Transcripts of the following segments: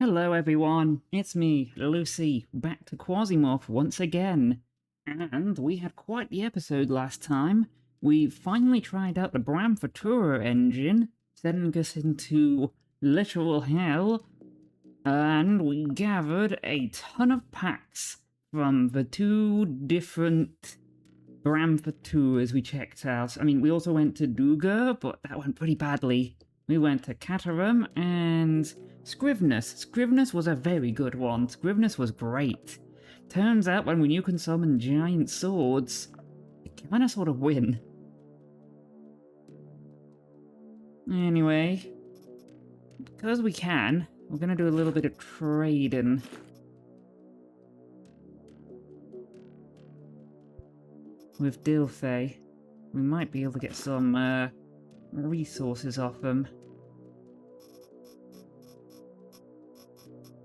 Hello everyone, it's me, Lucy, back to Quasimorph once again. And we had quite the episode last time. We finally tried out the Bramfatura engine, sending us into literal hell, and we gathered a ton of packs from the two different Bramfaturas we checked out. I mean, we also went to Duga, but that went pretty badly. We went to Catarum and Scrivenus. Scrivenus was a very good one. Scrivenus was great. Turns out when you can summon giant swords, you kinda sort of win. Anyway, because we can, we're gonna do a little bit of trading. With Dilfey. We might be able to get some, resources off them.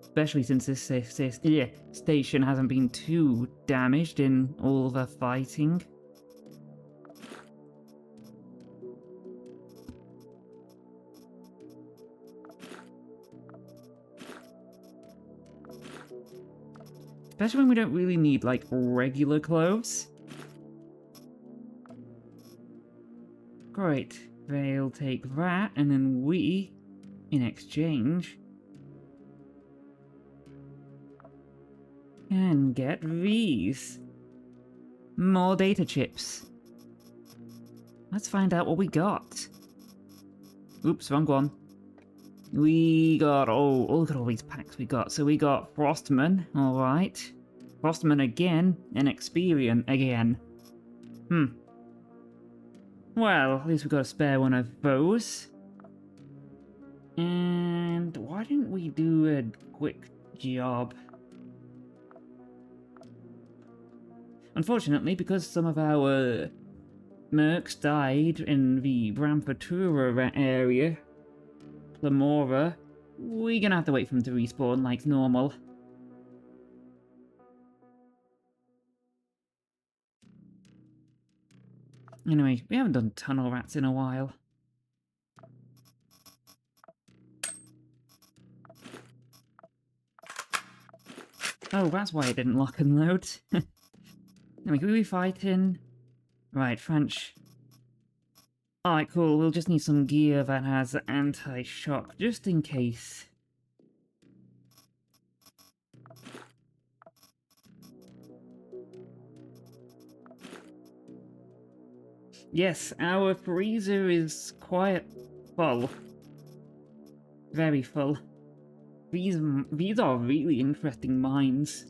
Especially since this station hasn't been too damaged in all the fighting. Especially when we don't really need, like, regular clothes. Great. They'll take that, and then we, in exchange, can get these. More data chips. Let's find out what we got. Oops, wrong one. We got, oh, look at all these packs we got. So we got Frostman, alright. Frostman again, and Experian again. Well, at least we got a spare one of those. And why didn't we do a quick job? Unfortunately, because some of our mercs died in the Bramfatura area, Cimera, we're gonna have to wait for them to respawn like normal. Anyway, we haven't done tunnel rats in a while. Oh, that's why it didn't lock and load. Anyway, who are we fighting? Right, French. Alright, cool. We'll just need some gear that has anti-shock, just in case. Yes, our freezer is quite full. Very full. These are really interesting mines.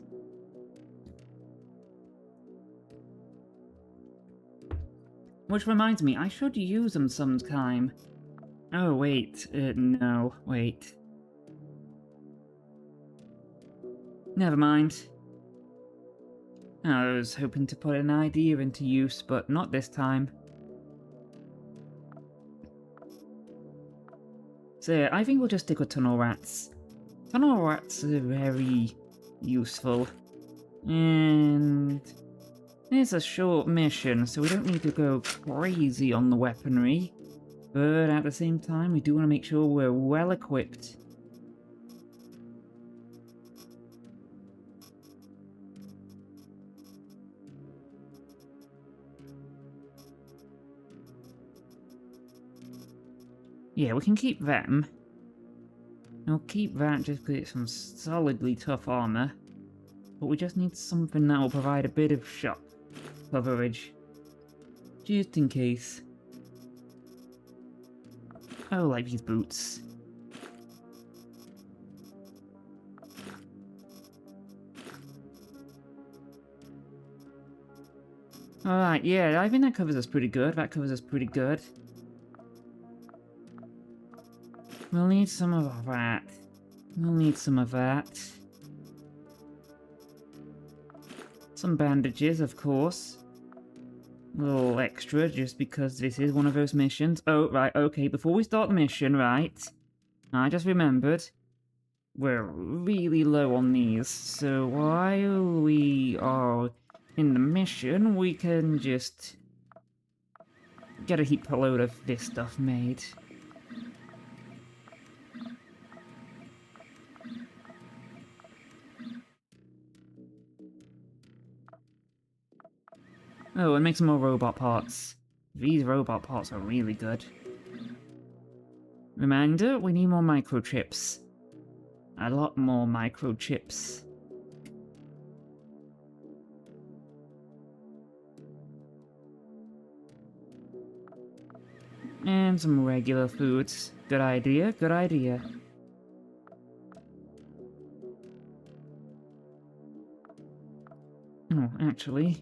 Which reminds me, I should use them sometime. Oh, wait. No, wait. Never mind. I was hoping to put an idea into use, but not this time. So yeah, I think we'll just stick with tunnel rats. Tunnel rats are very useful. And it's a short mission, so we don't need to go crazy on the weaponry. But at the same time, we do want to make sure we're well equipped. Yeah, we can keep them. I'll keep that just because it's some solidly tough armor. But we just need something that will provide a bit of shock coverage. Just in case. Oh, like these boots. Alright, yeah, I think that covers us pretty good. That covers us pretty good. We'll need some of that. We'll need some of that. Some bandages, of course. A little extra, just because this is one of those missions. Oh, right, okay, before we start the mission, right, I just remembered, we're really low on these, so while we are in the mission, we can just get a heap load of this stuff made. Oh, and make some more robot parts. These robot parts are really good. Reminder, we need more microchips. A lot more microchips. And some regular foods. Good idea, good idea. Oh, actually,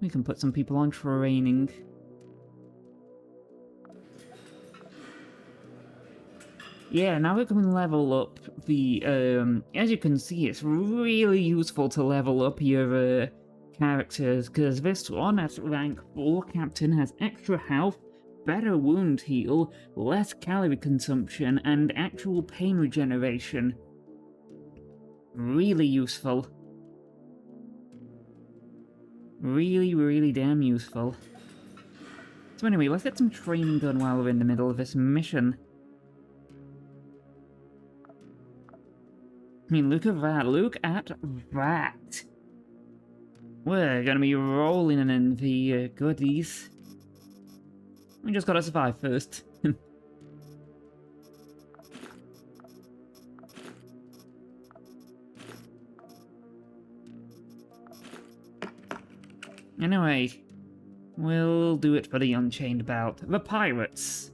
we can put some people on training. Yeah, now we can level up the, as you can see, it's really useful to level up your, characters, because this one at rank 4 Captain has extra health, better wound heal, less calorie consumption, and actual pain regeneration. Really useful. Really, really damn useful. So anyway, let's get some training done while we're in the middle of this mission. I mean, look at that, look at that! We're gonna be rolling in the goodies. We just gotta survive first. Anyway, we'll do it for the Unchained Bout. The Pirates!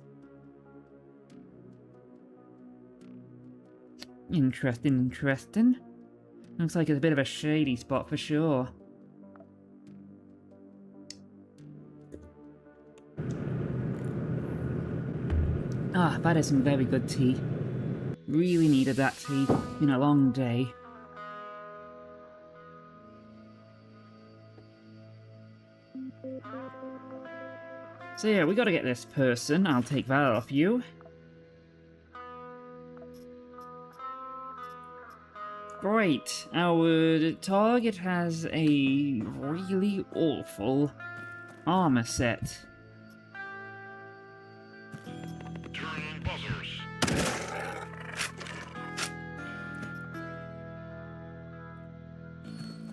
Interesting, interesting. Looks like it's a bit of a shady spot for sure. Ah, that is some very good tea. Really needed that tea. Been a long day. So yeah, we gotta get this person. I'll take that off you. Great. Our target has a really awful armor set.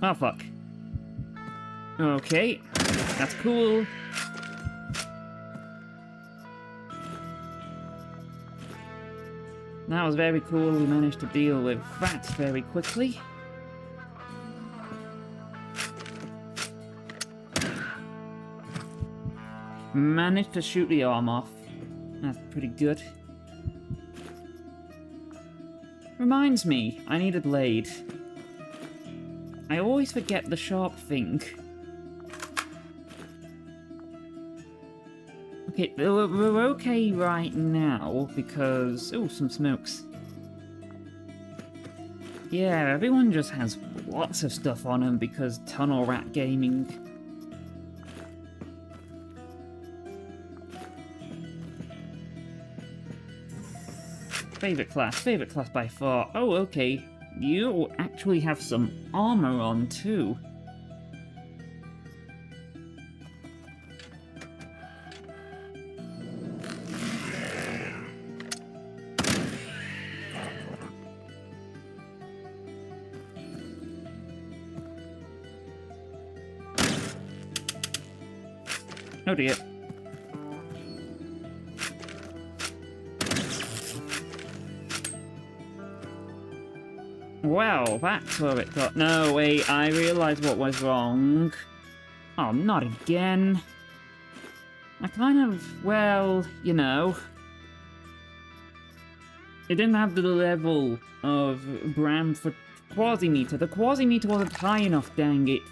Oh fuck. Okay, that's cool. That was very cool, we managed to deal with that very quickly. Managed to shoot the arm off. That's pretty good. Reminds me, I need a blade. I always forget the sharp thing. Okay, we're okay right now because... oh, some smokes. Yeah, everyone just has lots of stuff on them because Tunnel Rat Gaming. Favorite class by far. Oh, okay. You actually have some armor on too. Oh dear. Well, that's where it got... no, wait, I realised what was wrong. Oh, not again. I kind of... well, you know... it didn't have the level of Bramfatura Quasimeter. The Quasimeter wasn't high enough, dang it.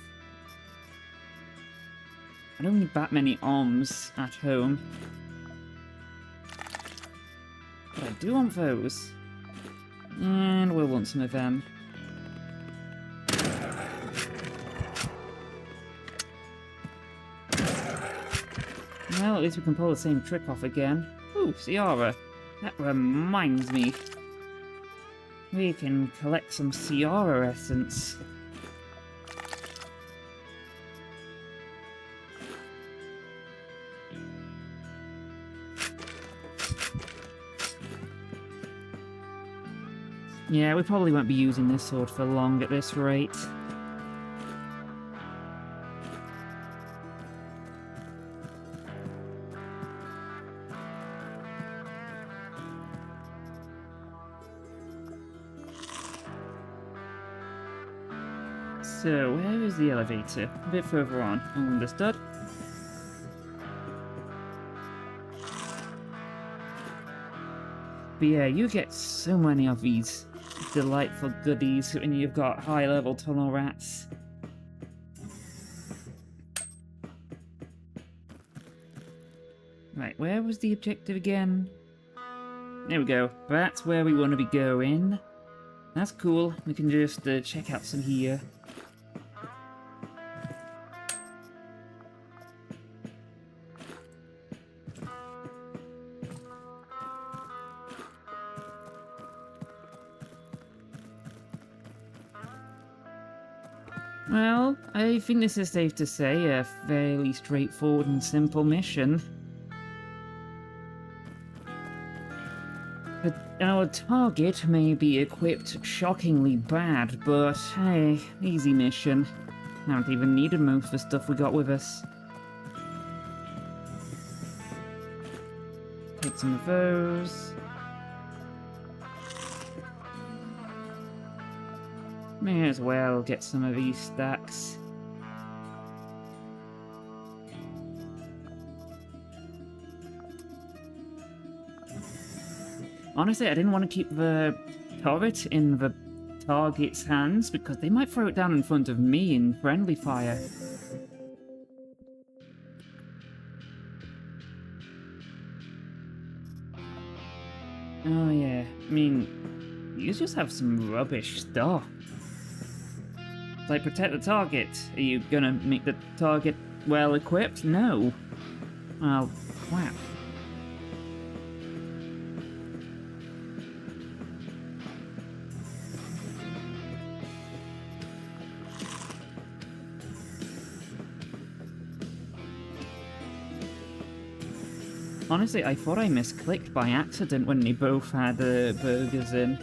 I don't need that many arms at home. But I do want those. And we'll want some of them. Well, at least we can pull the same trick off again. Ooh, Ciara. That reminds me. We can collect some Ciara essence. Yeah, we probably won't be using this sword for long at this rate. So, where is the elevator? A bit further on. Understood. But yeah, you get so many of these delightful goodies when you've got high-level tunnel rats. Right, where was the objective again? There we go. That's where we want to be going. That's cool. We can just check out some here. Well, I think this is safe to say a fairly straightforward and simple mission. Our target may be equipped shockingly bad, but hey, easy mission. Haven't even needed most of the stuff we got with us. Take some of those. May as well get some of these stacks. Honestly, I didn't want to keep the turret in the target's hands because they might throw it down in front of me in friendly fire. Oh yeah, I mean, you just have some rubbish stuff. Like, protect the target. Are you gonna make the target well equipped? No. Well, wow. Honestly, I thought I misclicked by accident when they both had burgers in.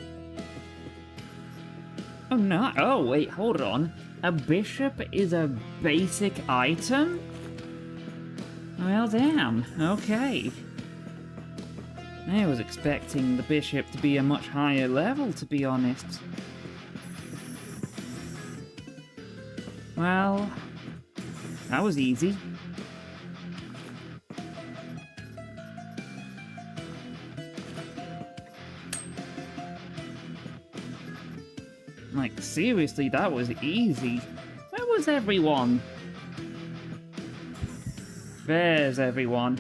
Oh no! Oh wait, hold on. A bishop is a basic item? Well, damn. Okay. I was expecting the bishop to be a much higher level, to be honest. Well, that was easy. Like, seriously, that was easy. Where was everyone? There's everyone.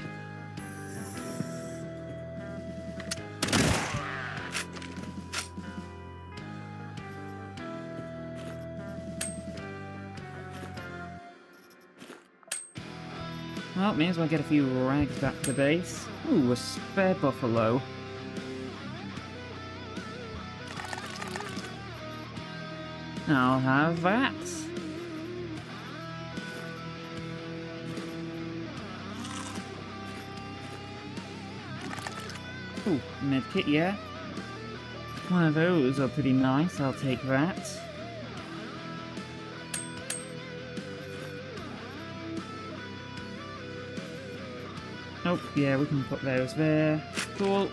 Well, may as well get a few rags back to base. Ooh, a spare buffalo. I'll have that. Ooh, medkit, yeah. One of those are pretty nice, I'll take that. Oh, yeah, we can put those there. Cool.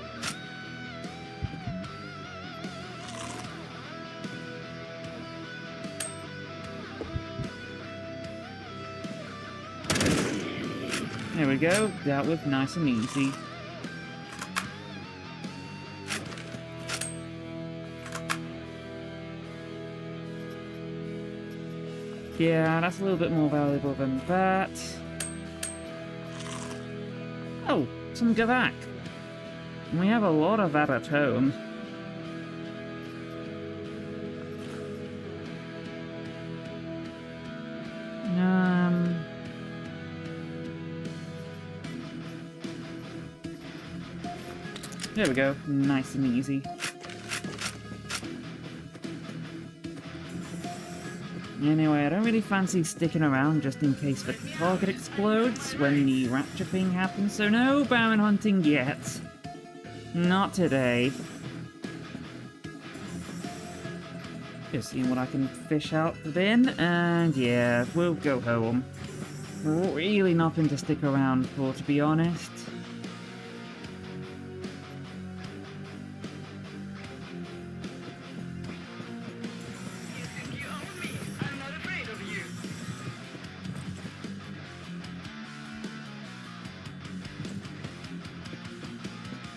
There we go, that was nice and easy. Yeah, that's a little bit more valuable than that. Oh, some gavak. We have a lot of that at home. There we go, nice and easy. Anyway, I don't really fancy sticking around just in case the target explodes when the rapture thing happens, so no Baron hunting yet. Not today. Just seeing what I can fish out the bin, and yeah, we'll go home. Really nothing to stick around for, to be honest.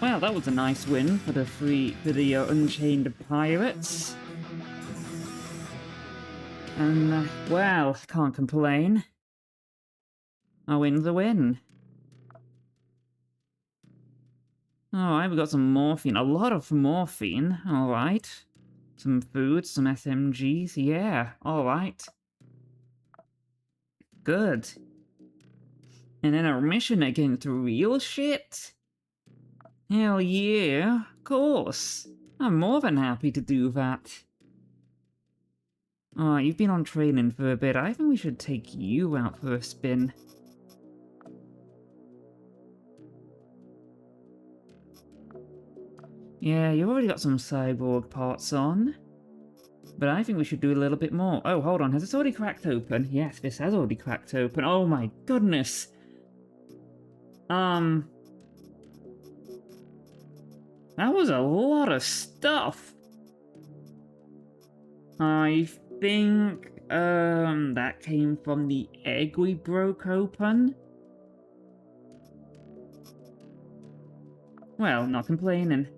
Well, that was a nice win for the Unchained Pirates. And, well, can't complain. A win's a win. Alright, we got some morphine. A lot of morphine. Alright. Some food, some SMGs. Yeah, alright. Good. And then a mission against real shit? Hell yeah, of course. I'm more than happy to do that. Alright, you've been on training for a bit. I think we should take you out for a spin. Yeah, you've already got some cyborg parts on. But I think we should do a little bit more. Oh, hold on, has this already cracked open? Yes, this has already cracked open. Oh my goodness! That was a lot of stuff! I think, that came from the egg we broke open? Well, not complaining.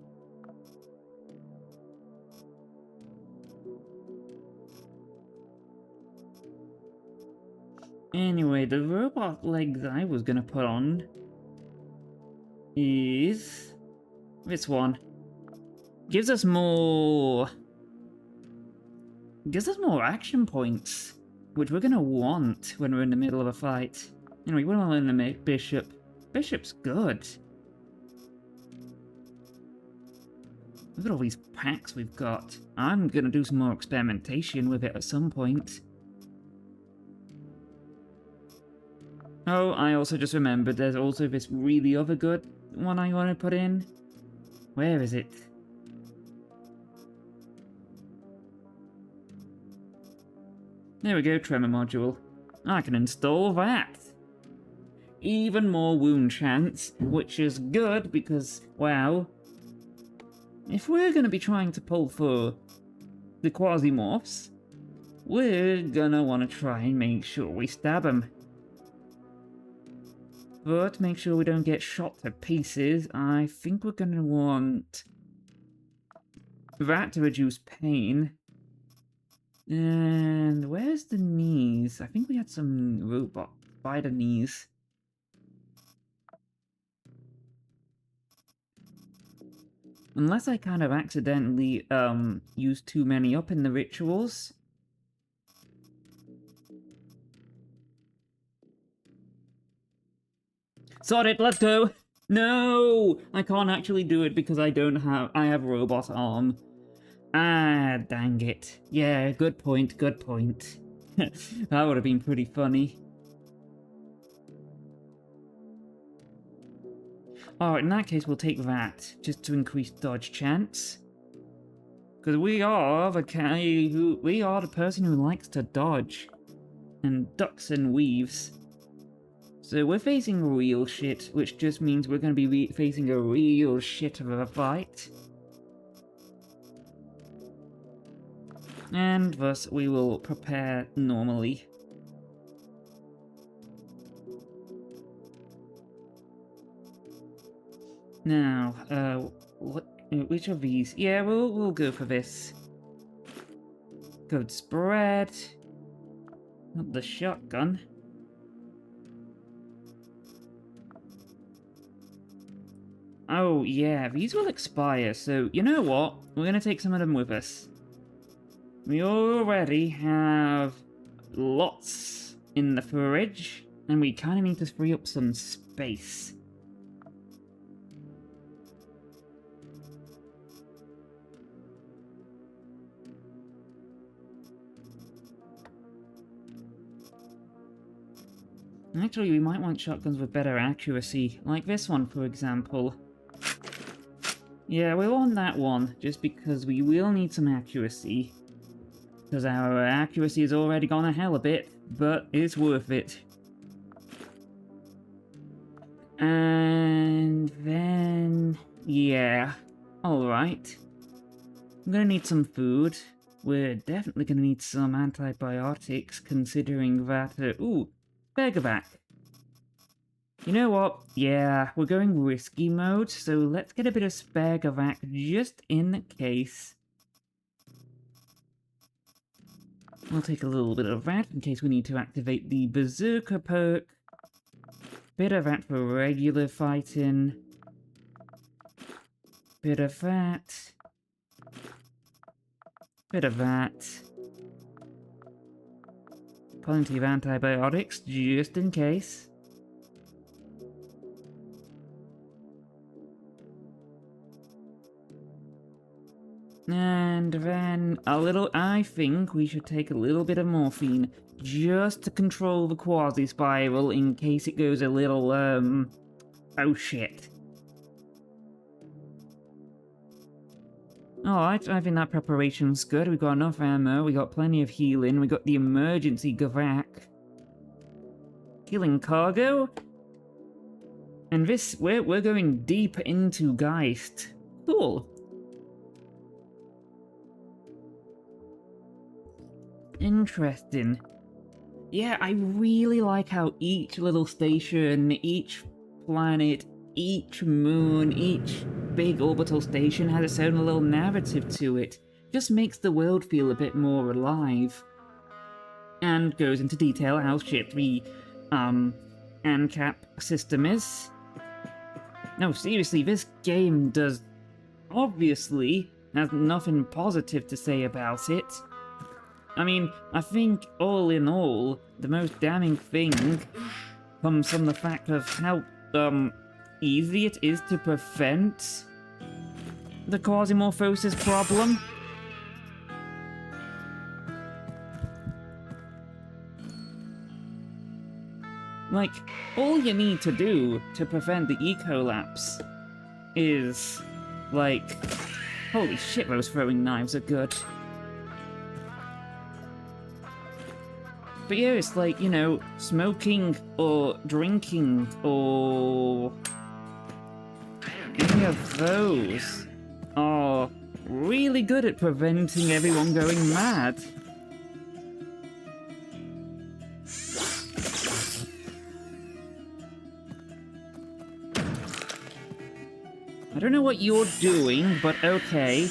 Anyway, the robot legs I was gonna put on is this one. Gives us more action points, which we're gonna want when we're in the middle of a fight. Anyway, we want to learn the bishop. Bishop's good. Look at all these packs we've got. I'm gonna do some more experimentation with it at some point. Oh, I also just remembered there's also this really other good one I want to put in. Where is it? There we go, tremor module. I can install that. Even more wound chance, which is good because, well, if we're going to be trying to pull for the Quasimorphs, we're gonna want to try and make sure we stab them. But make sure we don't get shot to pieces. I think we're going to want that to reduce pain. And where's the knees? I think we had some robot spider knees. Unless I kind of accidentally used too many up in the rituals. Sod it, let's go! No! I can't actually do it because I have robot arm. Ah, dang it. Yeah, good point, good point. That would have been pretty funny. Alright, in that case we'll take that, just to increase dodge chance. Because we are the person who likes to dodge. And ducks and weaves. So we're facing real shit, which just means we're going to be facing a real shit of a fight. And thus we will prepare normally. Now, which of these? Yeah, we'll go for this. Good spread. Not the shotgun. Oh, yeah, these will expire, so you know what? We're going to take some of them with us. We already have lots in the fridge, and we kind of need to free up some space. Actually, we might want shotguns with better accuracy, like this one, for example. Yeah, we'll want that one, just because we will need some accuracy. Because our accuracy has already gone to hell a bit, but it's worth it. And then... yeah. Alright. I'm gonna need some food. We're definitely gonna need some antibiotics, considering that... ooh! Beggarback. You know what? Yeah, we're going risky mode, so let's get a bit of spare Gavak just in case. We'll take a little bit of that in case we need to activate the Berserker perk. Bit of that for regular fighting. Bit of that. Bit of that. Plenty of antibiotics, just in case. And then I think we should take a little bit of morphine just to control the quasi-spiral in case it goes a little, oh shit. Alright, I think that preparation's good. We've got enough ammo, we got plenty of healing, we got the emergency Gavak. Healing cargo? And this, we're going deep into Geist. Cool. Interesting. Yeah, I really like how each little station, each planet, each moon, each big orbital station has its own little narrative to it. Just makes the world feel a bit more alive. And goes into detail how shit the, ANCAP system is. No, seriously, this game does obviously has nothing positive to say about it. I mean, I think all in all, the most damning thing comes from the fact of how, easy it is to prevent the Quasimorphosis problem. Like, all you need to do to prevent the ecolapse is, like, holy shit, those throwing knives are good. But yeah, it's like, you know, smoking or drinking or any of those are really good at preventing everyone going mad. I don't know what you're doing, but okay.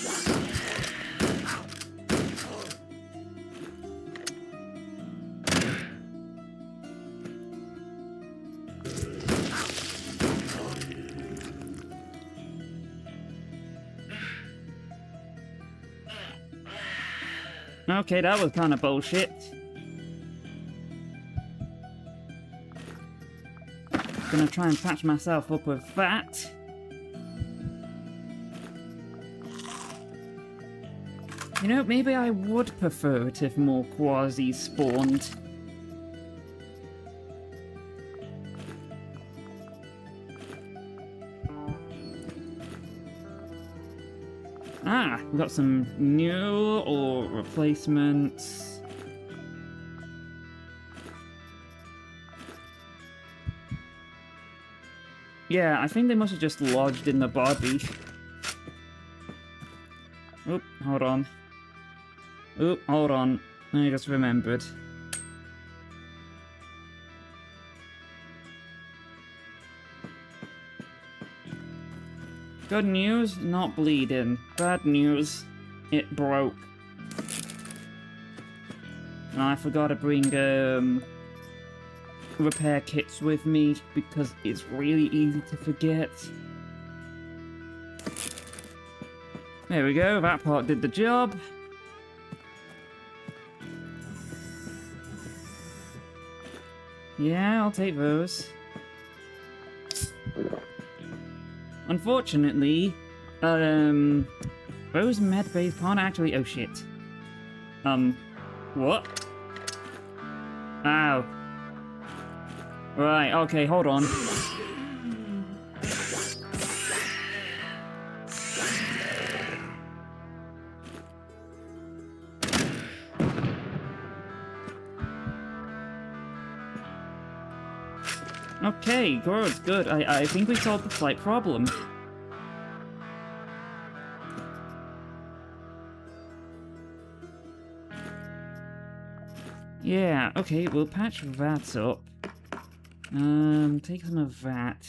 Okay, that was kind of bullshit. Gonna try and patch myself up with that. You know, maybe I would prefer it if more quasis spawned. Ah, we got some new or replacements. Yeah, I think they must have just lodged in the body. Oop, hold on. Oop, hold on. I just remembered. Good news, not bleeding. Bad news, it broke. And I forgot to bring, repair kits with me, because it's really easy to forget. There we go, that part did the job. Yeah, I'll take those. Unfortunately, those med bays can't actually. Oh shit. What? Ow. Right, okay, hold on. Okay, good. I think we solved the slight problem. Yeah, okay, we'll patch that up. Take some of that.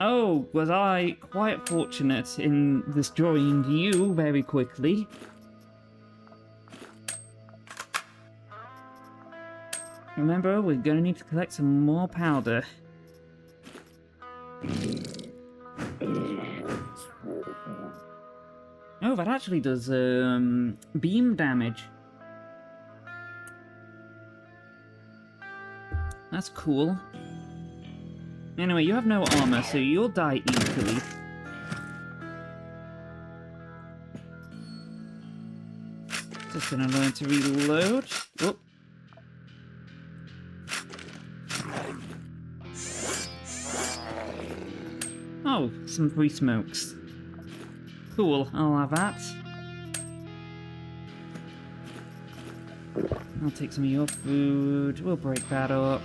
Oh, was I quite fortunate in destroying you very quickly. Remember, we're gonna need to collect some more powder. Oh, that actually does, beam damage. That's cool. Anyway, you have no armor, so you'll die easily. Just gonna learn to reload. Whoop. Oh, some free smokes. Cool, I'll have that. I'll take some of your food. We'll break that up.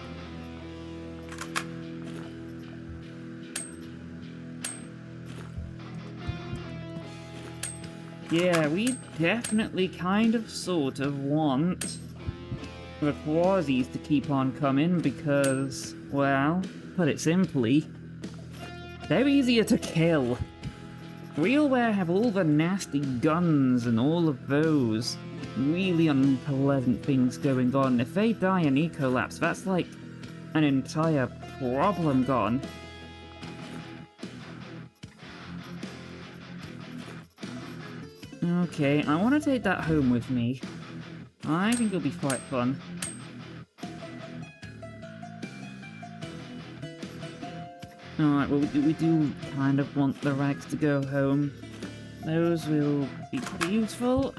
Yeah, we definitely kind of sort of want the Quasis to keep on coming because, well, put it simply, they're easier to kill. RealWare have all the nasty guns and all of those really unpleasant things going on. If they die in Ecolapse, that's like an entire problem gone. Okay, I want to take that home with me. I think it'll be quite fun. Alright, well we do kind of want the rags to go home. Those will be pretty useful.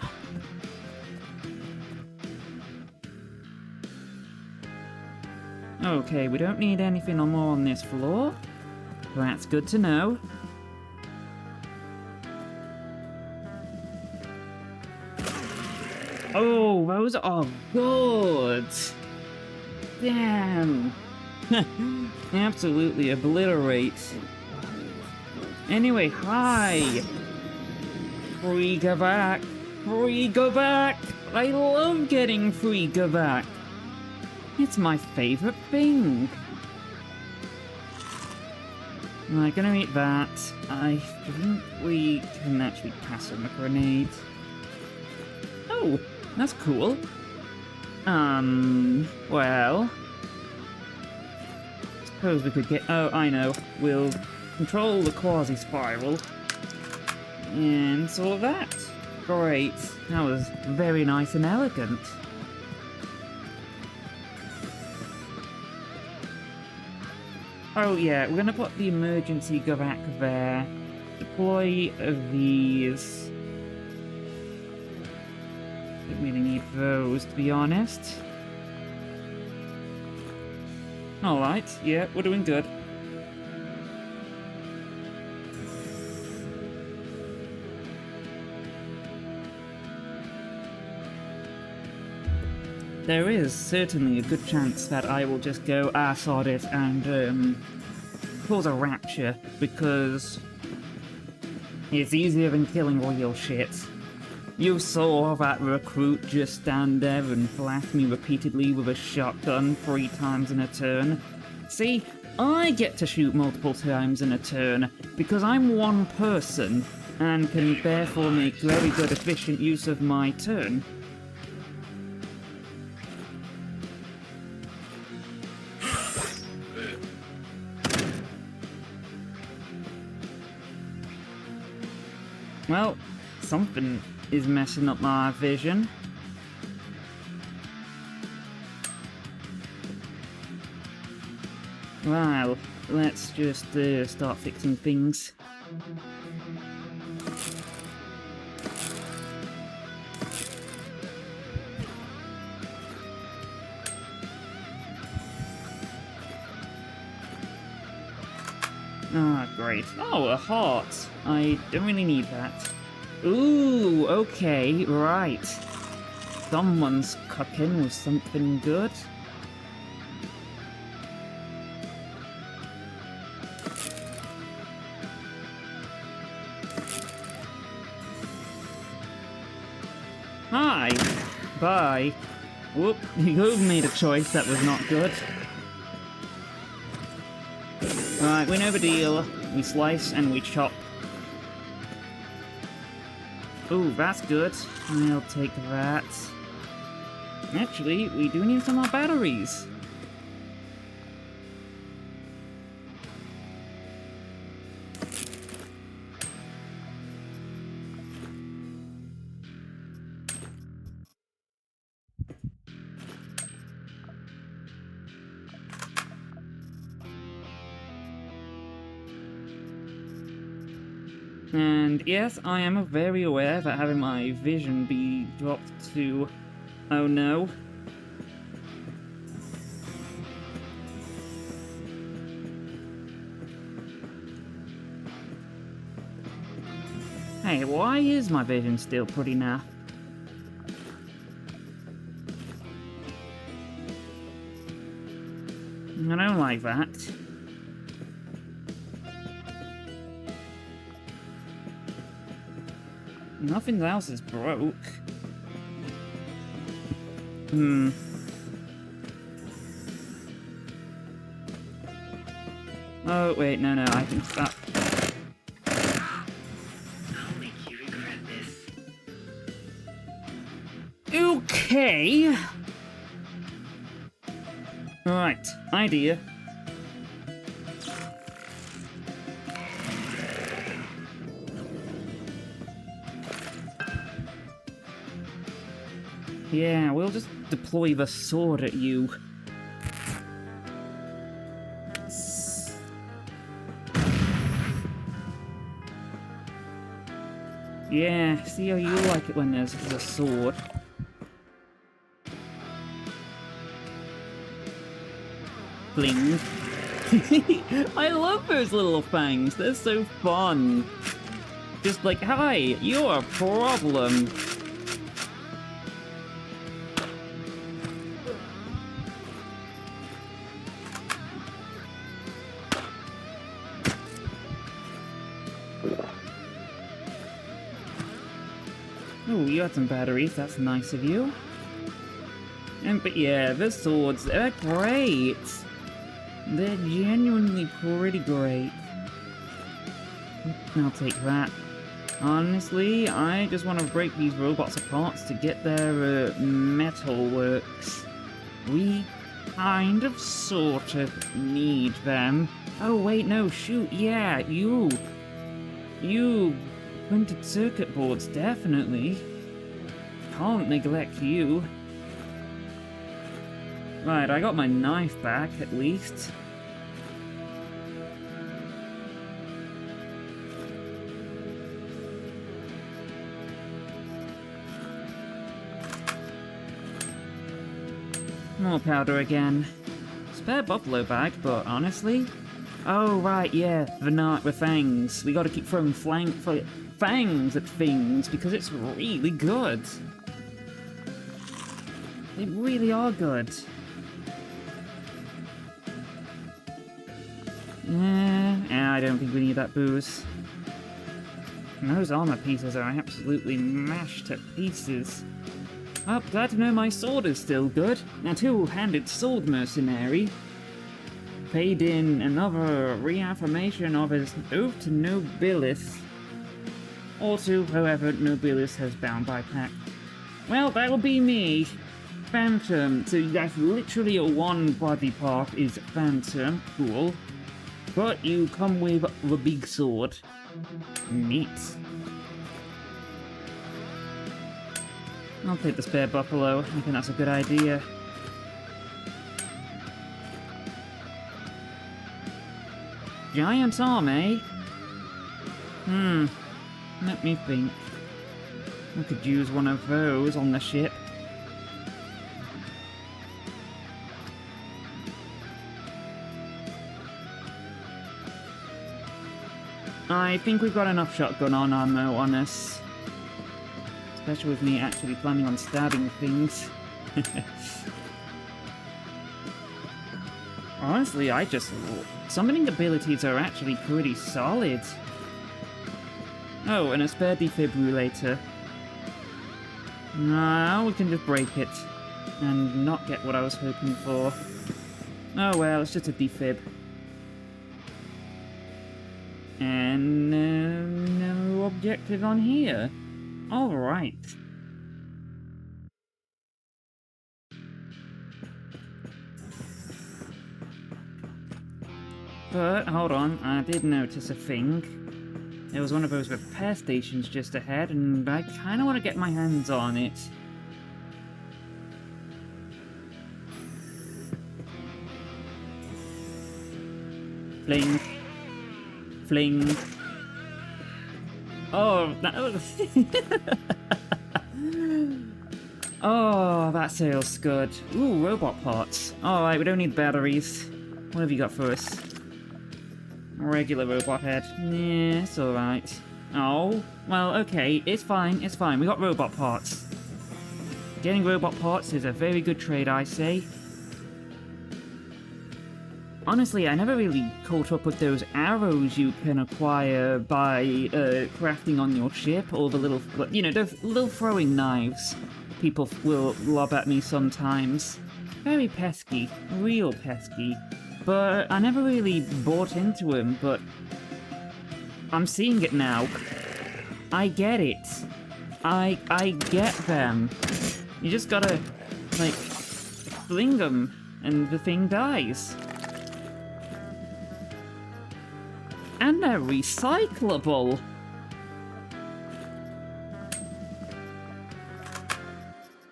Okay, we don't need anything more on this floor. That's good to know. Oh, those are good! Damn! Absolutely obliterate. Anyway, hi! Free Gavak! Free Gavak! I love getting free Gavak! It's my favorite thing! I'm gonna eat that. I think we can actually pass on the grenade. Oh, that's cool. Well... Suppose we could get... Oh, I know. We'll control the quasi-spiral. And it's all of that. Great. That was very nice and elegant. Oh yeah, we're gonna put the emergency Gavak there. Deploy these. Don't really need those, to be honest. Alright, yeah, we're doing good. There is certainly a good chance that I will just go sod it and cause a rapture, because it's easier than killing real shit. You saw that recruit just stand there and blast me repeatedly with a shotgun 3 times in a turn. See, I get to shoot multiple times in a turn because I'm one person and can therefore make very good efficient use of my turn. Well, something is messing up my vision. Well, let's just start fixing things. Ah, great. Oh, a heart. I don't really need that. Ooh, okay, right. Someone's cooking with something good. Hi. Bye. Whoop, you made a choice that was not good. Alright, we know the deal. We slice and we chop. Ooh, that's good. I'll take that. Actually, we do need some more batteries. And yes, I am very aware that having my vision be dropped to... oh no. Hey, why is my vision still pretty naff? I don't like that. Nothing else is broke. Oh, wait, no, I can stop. I'll make you regret this. Okay. Right, idea. Yeah, we'll just deploy the sword at you. Yeah, see how you like it when there's a sword. Bling. I love those little fangs, they're so fun. Just like, hi, you're a problem. Oh, you had some batteries, that's nice of you. But yeah, the swords, they're great! They're genuinely pretty great. I'll take that. Honestly, I just want to break these robots apart to get their metal works. We kind of, sort of, need them. Oh wait, no, shoot, yeah, you printed circuit boards, definitely. Can't neglect you. Right, I got my knife back, at least. More powder again. Spare buffalo bag, but honestly... Oh, right, yeah, the fangs. We gotta keep throwing fangs at things, because it's really good. They really are good. Yeah, I don't think we need that booze. And those armor pieces are absolutely mashed to pieces. Oh, glad to know my sword is still good. A two-handed sword mercenary. Paid in another reaffirmation of his oath to Nobilis. Or to whoever Nobilis has bound by pact. Well, that'll be me. Phantom. So that's literally a one body part is Phantom. Cool. But you come with the big sword. Neat. I'll take the spare buffalo. I think that's a good idea. Giant arm, eh? Let me think. I could use one of those on the ship. I think we've got enough shotgun ammo on us. Especially with me actually planning on stabbing things. Honestly, summoning abilities are actually pretty solid. Oh, and a spare defibrillator. No, we can just break it. and not get what I was hoping for. Oh well, it's just a defib. And no objective on here. Alright. But, hold on, I did notice a thing. There was one of those repair stations just ahead, and I kinda want to get my hands on it. Fling. Fling. Oh, that was... Oh, that sales good. Ooh, robot parts. Alright, we don't need batteries. What have you got for us? Regular robot head. Yeah, it's alright. Oh, well, okay, it's fine, it's fine. We got robot parts. Getting robot parts is a very good trade, I say. Honestly, I never really caught up with those arrows you can acquire by crafting on your ship, or the little, you know, those little throwing knives people will lob at me sometimes. Very pesky, real pesky. But I never really bought into them, but I'm seeing it now. I get it. I get them. You just gotta, like, fling them, and the thing dies. And they're recyclable!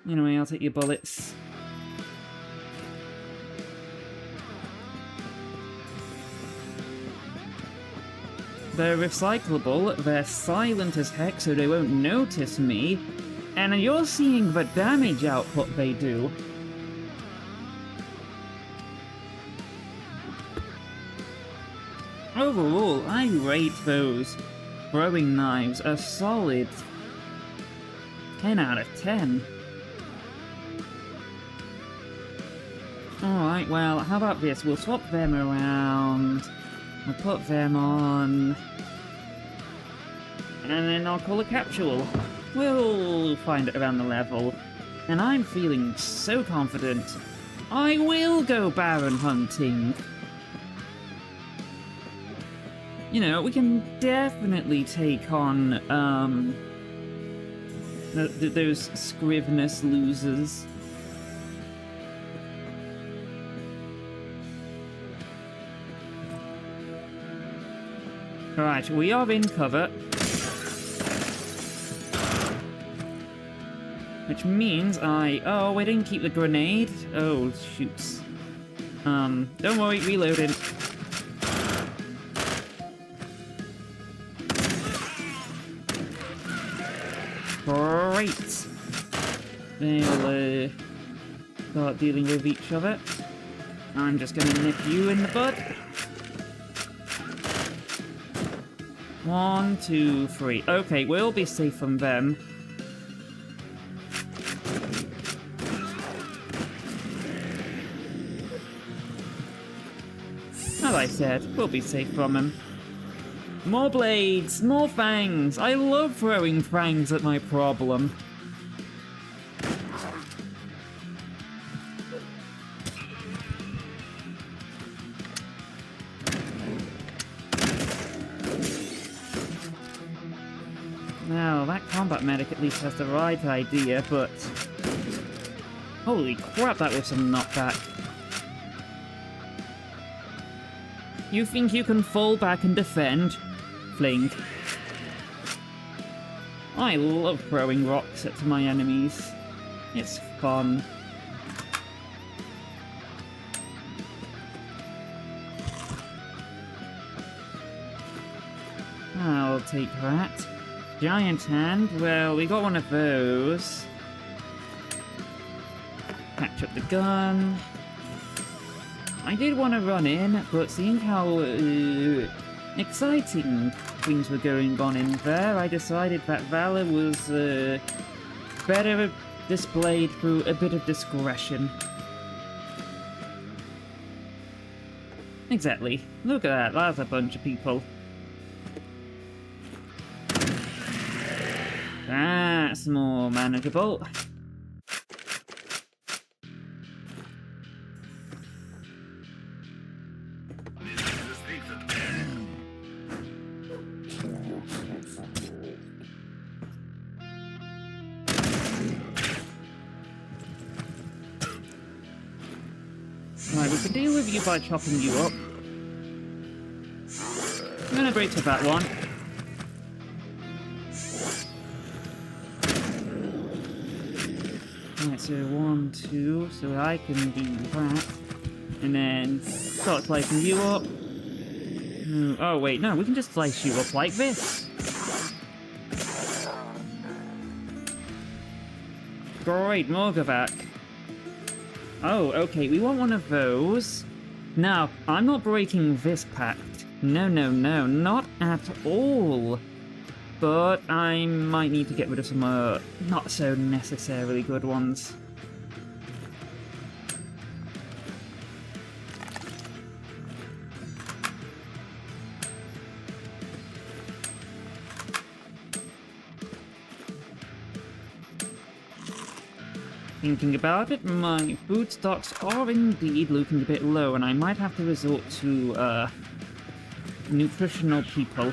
Anyway, I'll take your bullets. They're recyclable, they're silent as heck so they won't notice me, and you're seeing the damage output they do. Overall, I rate those throwing knives a solid 10 out of 10. Alright, well, how about this? We'll swap them around. We'll put them on. And then I'll call a capsule. We'll find it around the level. And I'm feeling so confident. I will go Baron hunting. You know, we can definitely take on, those Scrivenus losers. Right, we are in cover. Which means oh, we didn't keep the grenade? Oh, shoots. Don't worry, reloading. Great! They'll, start dealing with each other. I'm just gonna nip you in the bud. 1, 2, 3. Okay, we'll be safe from them. As I said, we'll be safe from them. More blades! More fangs! I love throwing fangs at my problem. Now, that combat medic at least has the right idea, but... Holy crap, that was some knockback. You think you can fall back and defend? Fling. I love throwing rocks at my enemies. It's fun. I'll take that. Giant hand, well, we got one of those. Patch up the gun. I did want to run in, but seeing how exciting things were going on in there, I decided that Valor was better displayed through a bit of discretion. Exactly. Look at that, that's a bunch of people. That's more manageable. Right, we can deal with you by chopping you up. I'm gonna break to that one. Right, so 1, 2, so I can do that. And then start slicing you up. No, oh wait, no, we can just slice you up like this. Great, Morgovac. Oh, okay, we want one of those. Now, I'm not breaking this pact. No, no, no, not at all. But I might need to get rid of some not so necessarily good ones. Thinking about it, my food stocks are indeed looking a bit low, and I might have to resort to, nutritional people.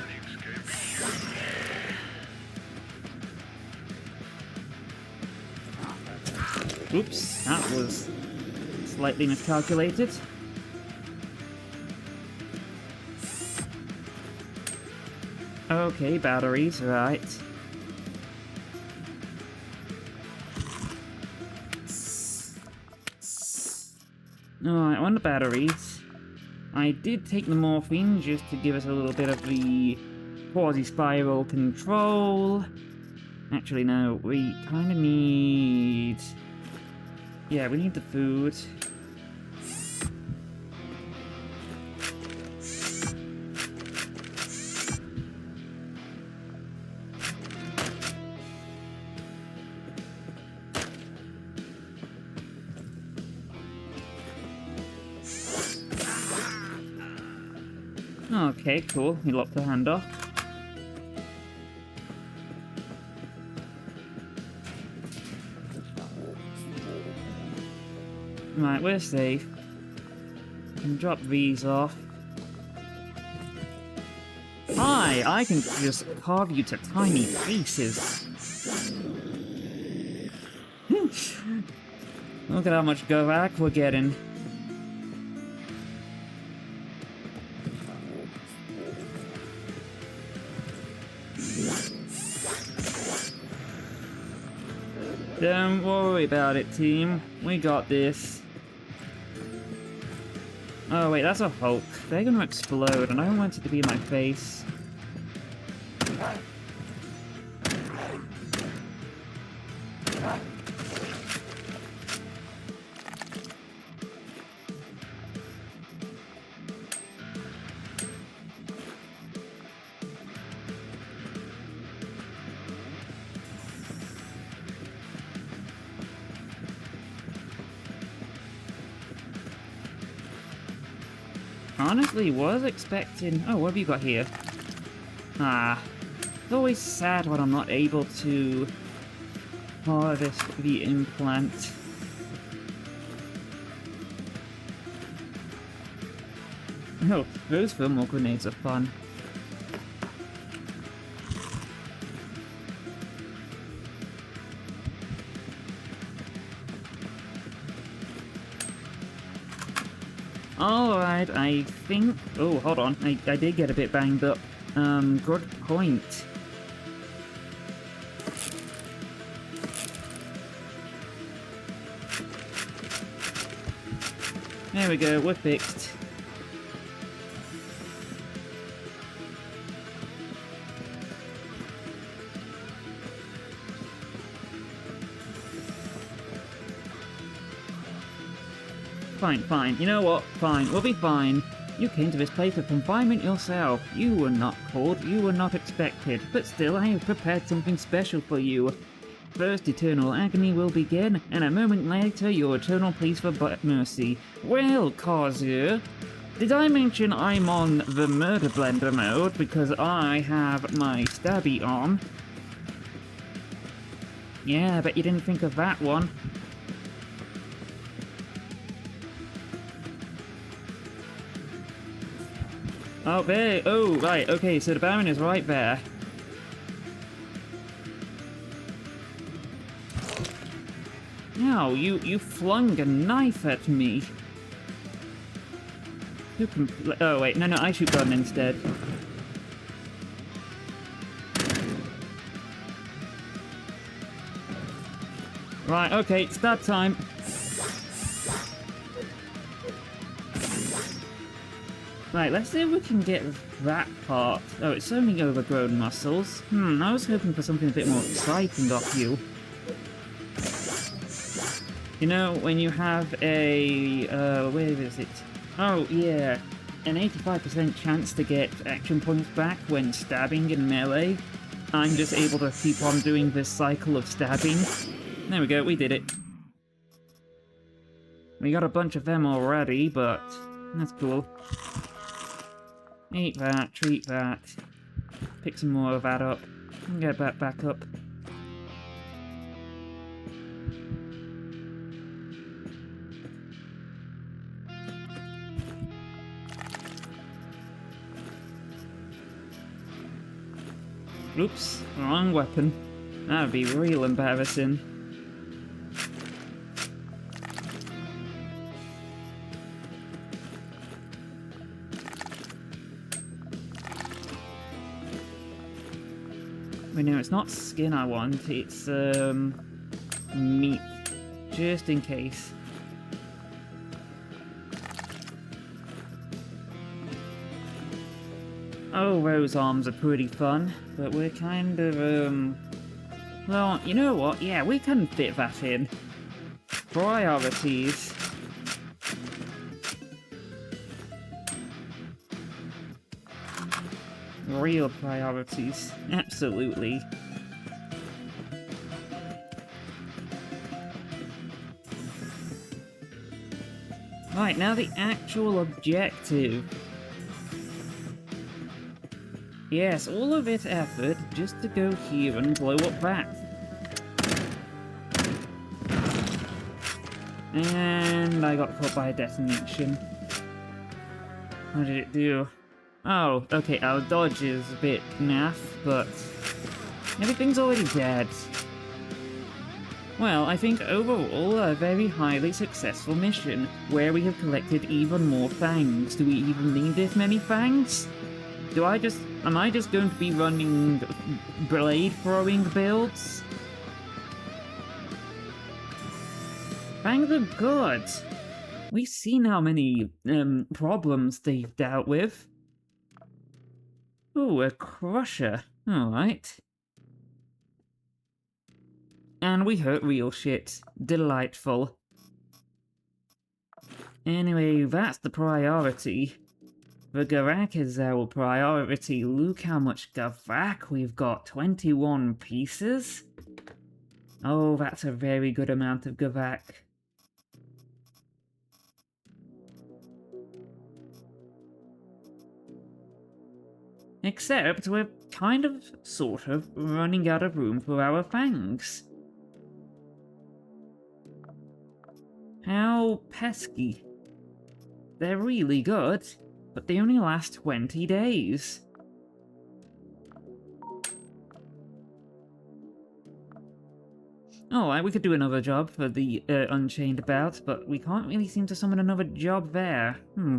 Oops, that was slightly miscalculated. Okay, batteries, right. Alright, on the batteries. I did take the morphine just to give us a little bit of the quasi-spiral control. Actually, no, we kind of need... Yeah, we need the food. Okay, cool. We lopped the hand off. Right, we're safe. Can drop these off. Hi, I can just carve you to tiny pieces. Look at how much Gorak we're getting. Don't worry about it, team. We got this. Oh wait, that's a Hulk. They're gonna explode, and I don't want it to be in my face. Honestly, was expecting... Oh, what have you got here? Ah. It's always sad when I'm not able to harvest the implant. Oh, those thermal grenades are fun. Alright, I think... Oh, hold on. I did get a bit banged up. Good point. There we go, we're fixed. Fine, fine. You know what? Fine. We'll be fine. You came to this place of confinement yourself. You were not called. You were not expected. But still, I have prepared something special for you. First, eternal agony will begin, and a moment later, your eternal pleas for mercy. Well, Kazu, did I mention I'm on the murder blender mode because I have my stabby on? Yeah, but you didn't think of that one. Oh, there. Oh, right. Okay, so the Baron is right there. Ow, you flung a knife at me. Who can... Oh, wait. No, I shoot gun instead. Right, okay. Start time. Right, let's see if we can get that part. Oh, it's only overgrown muscles. I was hoping for something a bit more exciting off you. You know, when you have a... where is it? Oh, yeah. An 85% chance to get action points back when stabbing in melee. I'm just able to keep on doing this cycle of stabbing. There we go, we did it. We got a bunch of them already, but that's cool. Eat that, treat that. Pick some more of that up. And get that back up. Oops, wrong weapon. That would be real embarrassing. Wait, no, it's not skin I want, it's, meat. Just in case. Oh, those arms are pretty fun, but we're kind of, well, you know what? Yeah, we can fit that in. Priorities. Real priorities. Absolutely. Right, now the actual objective. Yes, all of its effort just to go here and blow up that. And I got caught by a detonation. What did it do? Oh, okay, our dodge is a bit naff, but everything's already dead. Well, I think overall a very highly successful mission, where we have collected even more fangs. Do we even need this many fangs? Am I just going to be running blade throwing builds? Fangs are good. We've seen how many problems they've dealt with. Ooh, a crusher. Alright. And we hurt real shit. Delightful. Anyway, that's the priority. The Gavak is our priority. Look how much Gavak we've got. 21 pieces? Oh, that's a very good amount of Gavak. Except we're kind of, sort of, running out of room for our fangs. How pesky. They're really good, but they only last 20 days. Alright, we could do another job for the Unchained Bout, but we can't really seem to summon another job there.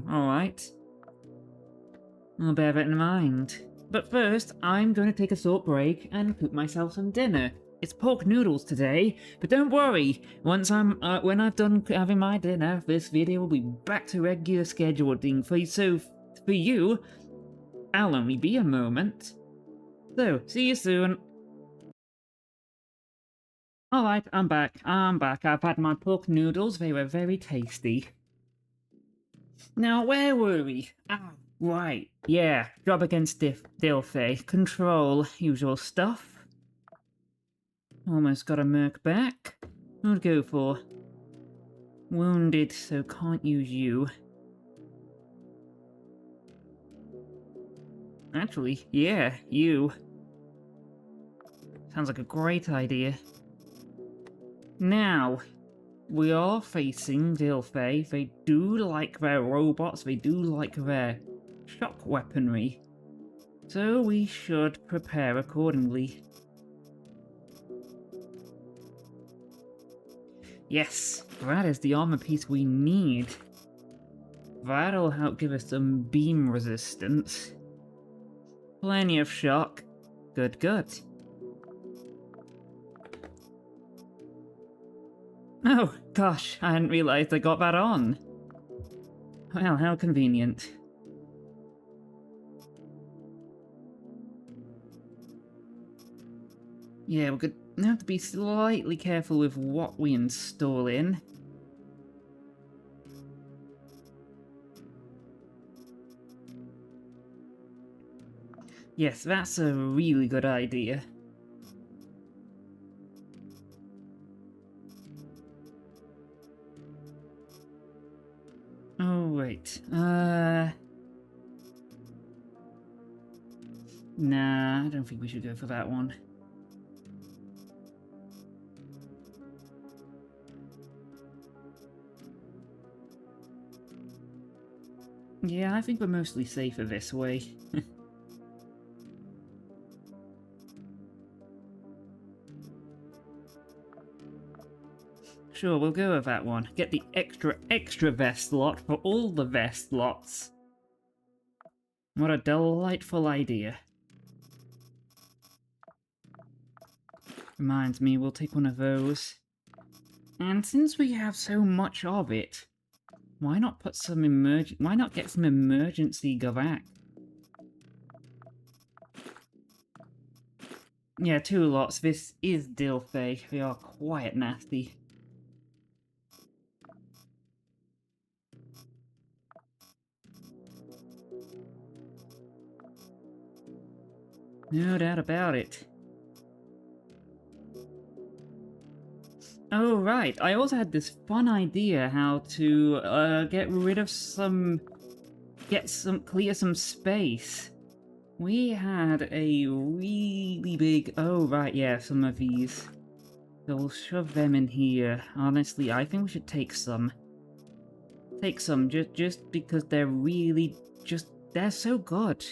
Alright. I'll bear that in mind. But first, I'm going to take a short break and cook myself some dinner. It's pork noodles today, but don't worry. When I've done having my dinner, this video will be back to regular scheduling for you, I'll only be a moment. So, see you soon. Alright, I'm back. I've had my pork noodles. They were very tasty. Now, where were we? Right, yeah, job against Dilfe. Control, usual stuff. Almost got a merc back. Who'd go for? Wounded, so can't use you. Actually, yeah, you. Sounds like a great idea. Now, we are facing Dilfe. They do like their robots, they do like their shock weaponry. So we should prepare accordingly. Yes, that is the armor piece we need. That'll help give us some beam resistance. Plenty of shock. Good, good. Oh, gosh, I hadn't realized I got that on. Well, how convenient. Yeah, we're gonna have to be slightly careful with what we install in. Yes, that's a really good idea. Oh, wait. Nah, I don't think we should go for that one. Yeah, I think we're mostly safer this way. Sure, we'll go with that one. Get the extra vest lot for all the vest lots. What a delightful idea. Reminds me, we'll take one of those. And since we have so much of it, why not put some why not get some emergency gavac? Yeah, 2 lots. This is Dilfey. They are quite nasty. No doubt about it. Oh, right. I also had this fun idea how to get rid of clear some space. We had a really big... Oh, right, yeah, some of these. So we'll shove them in here. Honestly, I think we should take some. Take some, just because they're really... They're so good.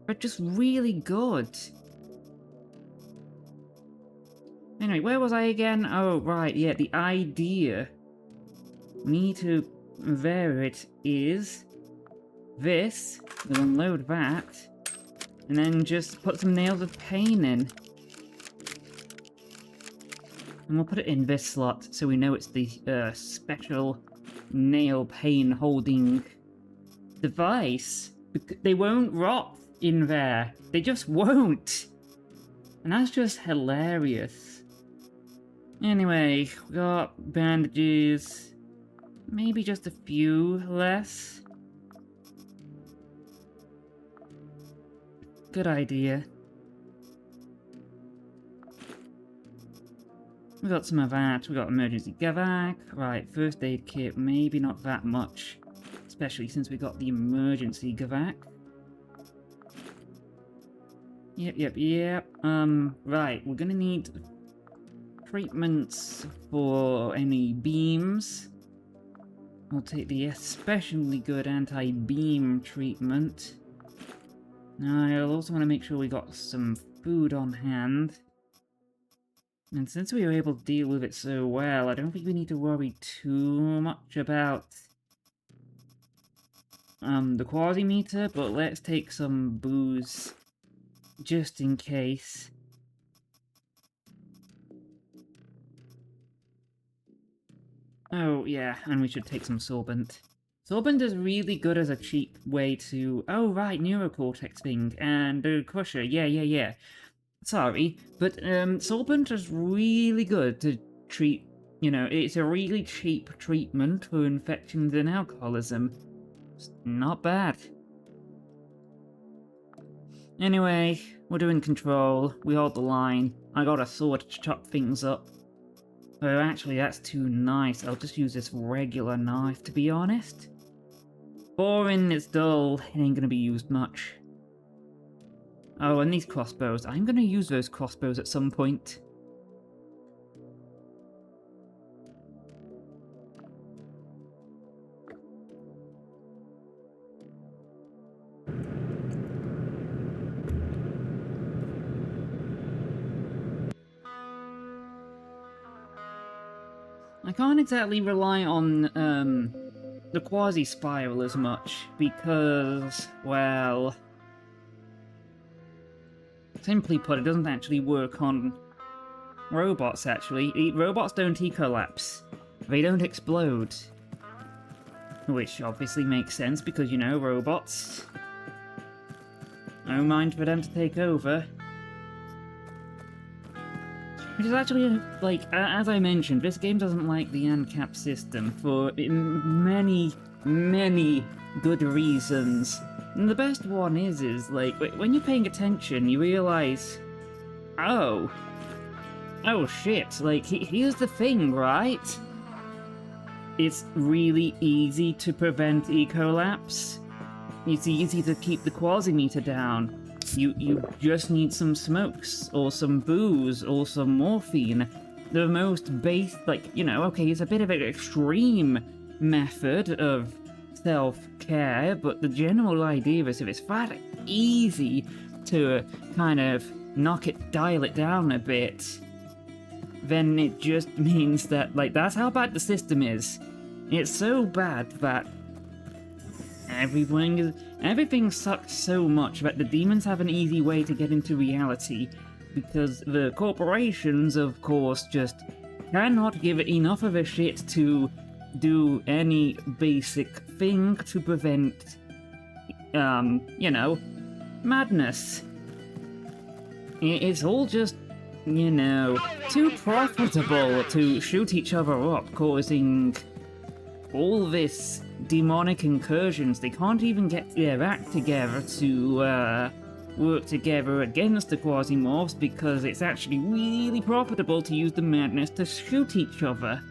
They're just really good. Anyway, where was I again? Oh, right, yeah, the idea. We need to... There it is. This. We'll unload that. And then just put some nails of pain in. And we'll put it in this slot, so we know it's the special nail pain holding device. They won't rot in there. They just won't. And that's just hilarious. Anyway, we got bandages. Maybe just a few less. Good idea. We got some of that. We got emergency gavac. Right, first aid kit. Maybe not that much. Especially since we got the emergency gavac. Yep. Right, we're gonna need treatments for any beams. We'll take the especially good anti-beam treatment. Now, I'll also want to make sure we got some food on hand. And since we were able to deal with it so well, I don't think we need to worry too much about the quasi-meter, but let's take some booze just in case. Oh, yeah, and we should take some sorbent. Sorbent is really good as a cheap way to... Oh, right, neurocortex thing, and crusher, yeah. Sorry, but sorbent is really good to treat... You know, it's a really cheap treatment for infections and alcoholism. It's not bad. Anyway, we're doing control, we hold the line. I got a sword to chop things up. Oh, actually, that's too nice. I'll just use this regular knife, to be honest. Boring, it's dull, it ain't gonna be used much. Oh, and these crossbows. I'm gonna use those crossbows at some point. I can't exactly rely on, the quasi-spiral as much, because, well... Simply put, it doesn't actually work on robots, actually. Robots don't ecolapse. They don't explode. Which obviously makes sense, because, you know, robots... No mind for them to take over. Which is actually, like, as I mentioned, this game doesn't like the ANCAP system for many, many good reasons. And the best one is, like, when you're paying attention, you realise, oh shit, like, here's the thing, right? It's really easy to prevent ecolapse. It's easy to keep the quasimeter down. You just need some smokes, or some booze, or some morphine. The most base, like, you know, okay, it's a bit of an extreme method of self-care, but the general idea is if it's that easy to kind of dial it down a bit, then it just means that, like, that's how bad the system is. It's so bad that everything sucks so much that the demons have an easy way to get into reality, because the corporations, of course, just cannot give it enough of a shit to do any basic thing to prevent, you know, madness. It's all just, you know, too profitable to shoot each other up, causing all this demonic incursions. They can't even get their act together to work together against the Quasimorphs, because it's actually really profitable to use the madness to shoot each other.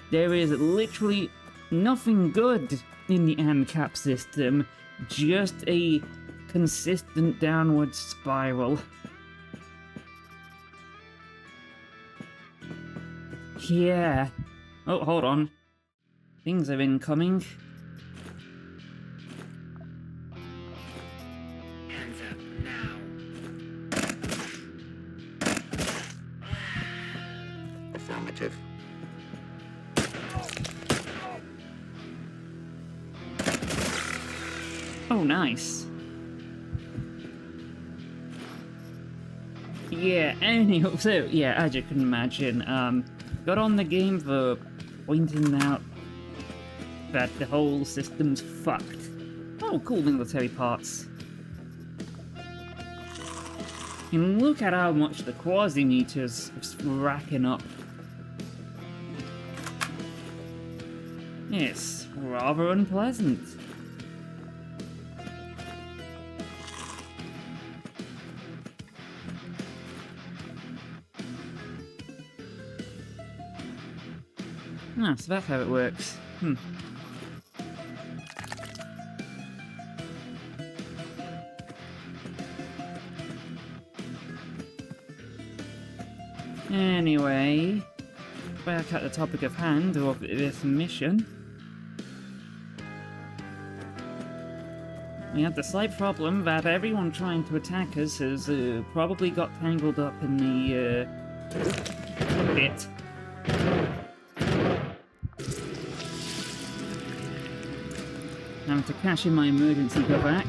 There is literally nothing good in the ANCAP system, just a consistent downward spiral. Yeah. Oh, hold on. Things are incoming. Hands up now. Affirmative. Oh, nice. Yeah, anyway, so, yeah, as you can imagine, got on the game for pointing out that the whole system's fucked. Oh, cool military parts. And look at how much the quasimeter's racking up. It's rather unpleasant. Ah, so that's how it works. Anyway, back at the topic of hand of this mission. We have the slight problem that everyone trying to attack us has probably got tangled up in the bit. Having to cash in my emergency go back.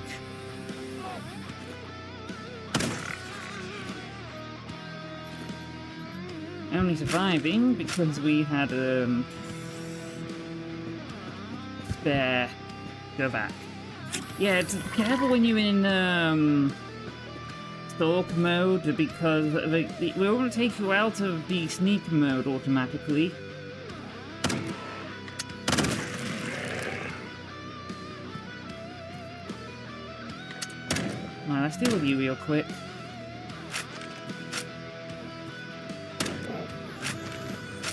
Only surviving because we had spare go back. Yeah, it's careful when you're in stalk mode, because we're going to take you out of the sneak mode automatically. Alright, let's deal with you real quick.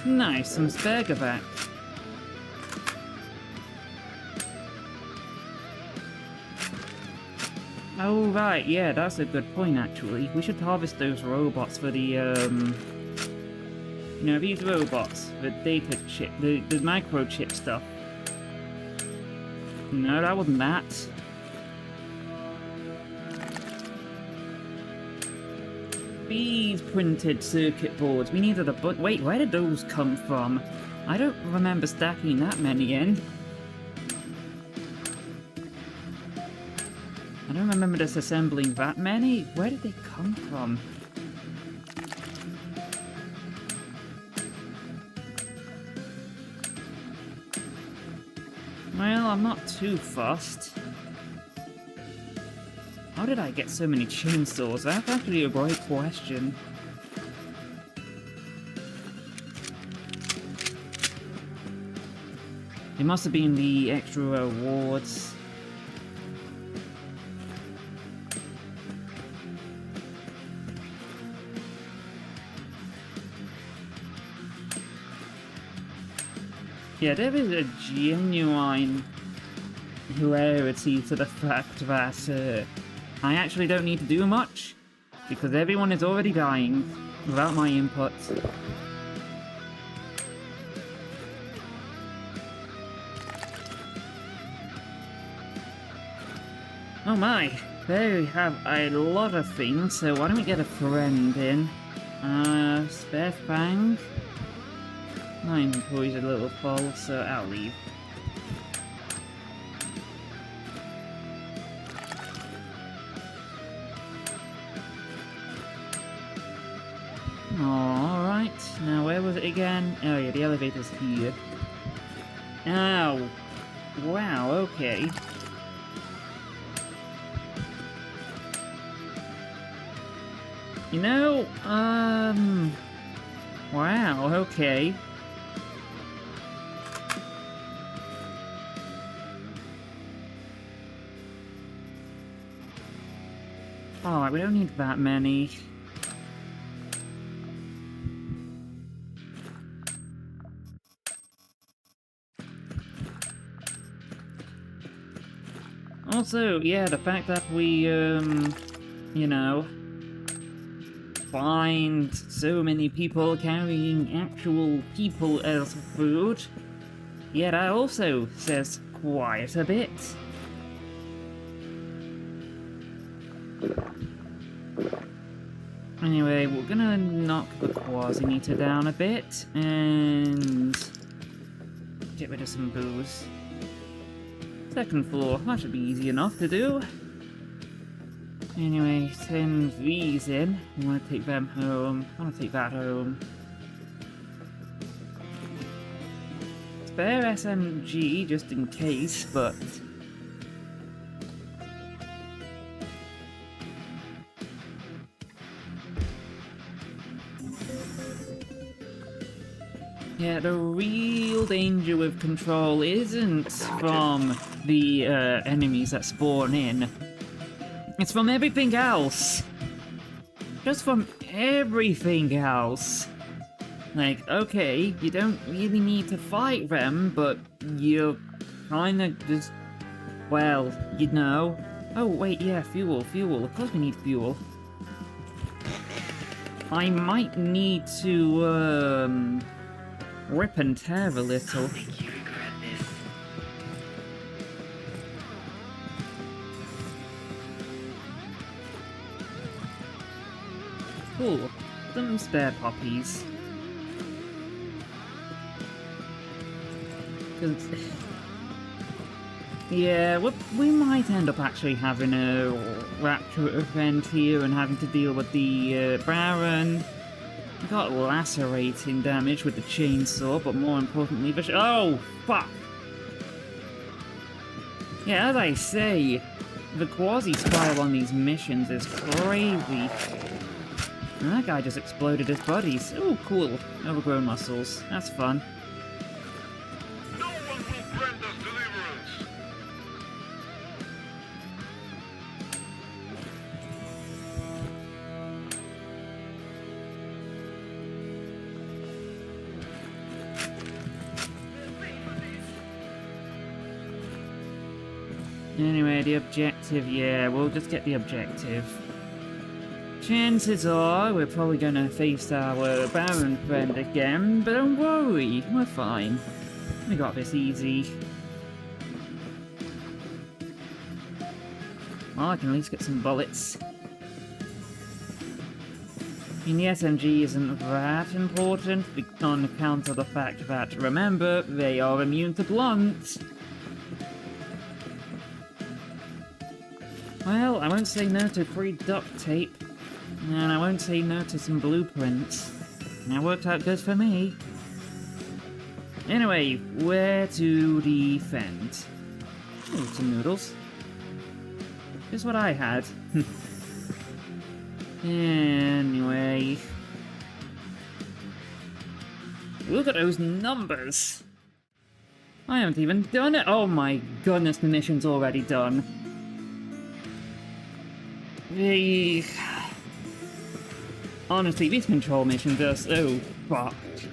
Nice, some spare go back. Oh right, yeah, that's a good point actually. We should harvest those robots for the, you know, these robots, the data chip, the microchip stuff. No, that wasn't that. These printed circuit boards, we needed a wait, where did those come from? I don't remember stacking that many in. don't remember disassembling that many. Where did they come from? Well, I'm not too fussed. How did I get so many chainsaws? That's actually a great question. It must have been the extra rewards. Yeah, there is a genuine hilarity to the fact that I actually don't need to do much, because everyone is already dying without my input. Oh my, there we have a lot of things, so why don't we get a friend in? Spare Fang? My inventory's a little full, so I'll leave. Alright, now where was it again? Oh yeah, the elevator's here. Oh, wow, okay. You know, wow, okay. Alright, we don't need that many. Also, yeah, the fact that we, you know, find so many people carrying actual people as food, yeah, that also says quite a bit. Anyway, we're gonna knock the Quasimeter down a bit, and get rid of some booze. Second floor, that should be easy enough to do. Anyway, send these in. I want to take them home. I want to take that home. Spare SMG, just in case, but... yeah, the real danger with Control isn't from the enemies that spawn in. It's from everything else. Just from everything else. Like, okay, you don't really need to fight them, but you're kinda just... well, you know. Oh, wait, yeah, fuel. Of course we need fuel. I might need to, rip and tear a little. I'll make you regret this. Cool. Some spare poppies. 'Cause... yeah, we might end up actually having a rapture event here and having to deal with the Baron. I got lacerating damage with the chainsaw, but more importantly, oh, fuck! Yeah, as I say, the quasi-spiral on these missions is crazy. And that guy just exploded his buddies. Oh, cool. Overgrown muscles. That's fun. No one will grant us deliverance. Anyway, the objective, yeah, we'll just get the objective. Chances are we're probably gonna face our Baron friend again, but don't worry, we're fine. We got this easy. Well, I can at least get some bullets. I mean, the SMG isn't that important on account of the fact that, remember, they are immune to blunt. Well, I won't say no to free duct tape, and I won't say no to some blueprints. That worked out good for me. Anyway, where to defend? Oh, some noodles. Just what I had. Anyway. Look at those numbers! I haven't even done it! Oh my goodness, the mission's already done. Honestly, these control missions are so fucked.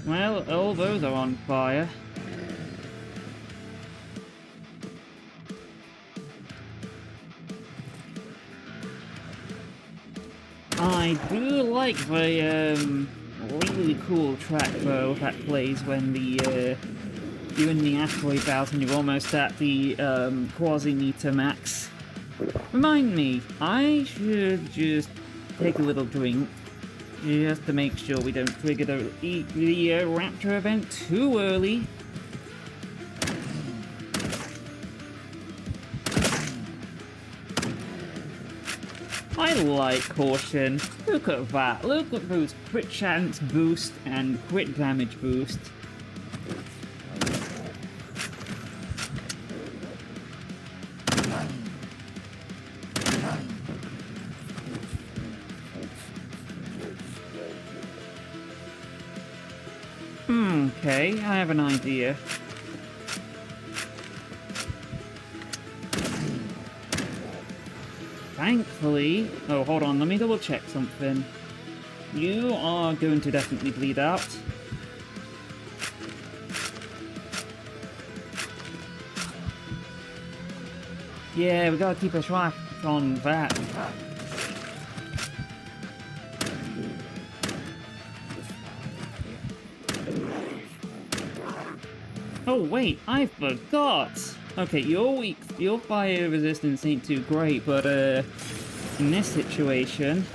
Well, all those are on fire. I do like the really cool track though that plays when you're in the asteroid belt and you're almost at the Quasimeter max. Remind me, I should just take a little drink just to make sure we don't trigger the Raptor event too early. I like caution. Look at that. Look at those crit chance boost and crit damage boost. Okay, I have an idea. Thankfully... Oh, hold on, let me double check something. You are going to definitely bleed out. Yeah, we gotta keep a track on that. Oh wait, I forgot! Okay, your fire resistance ain't too great, but in this situation...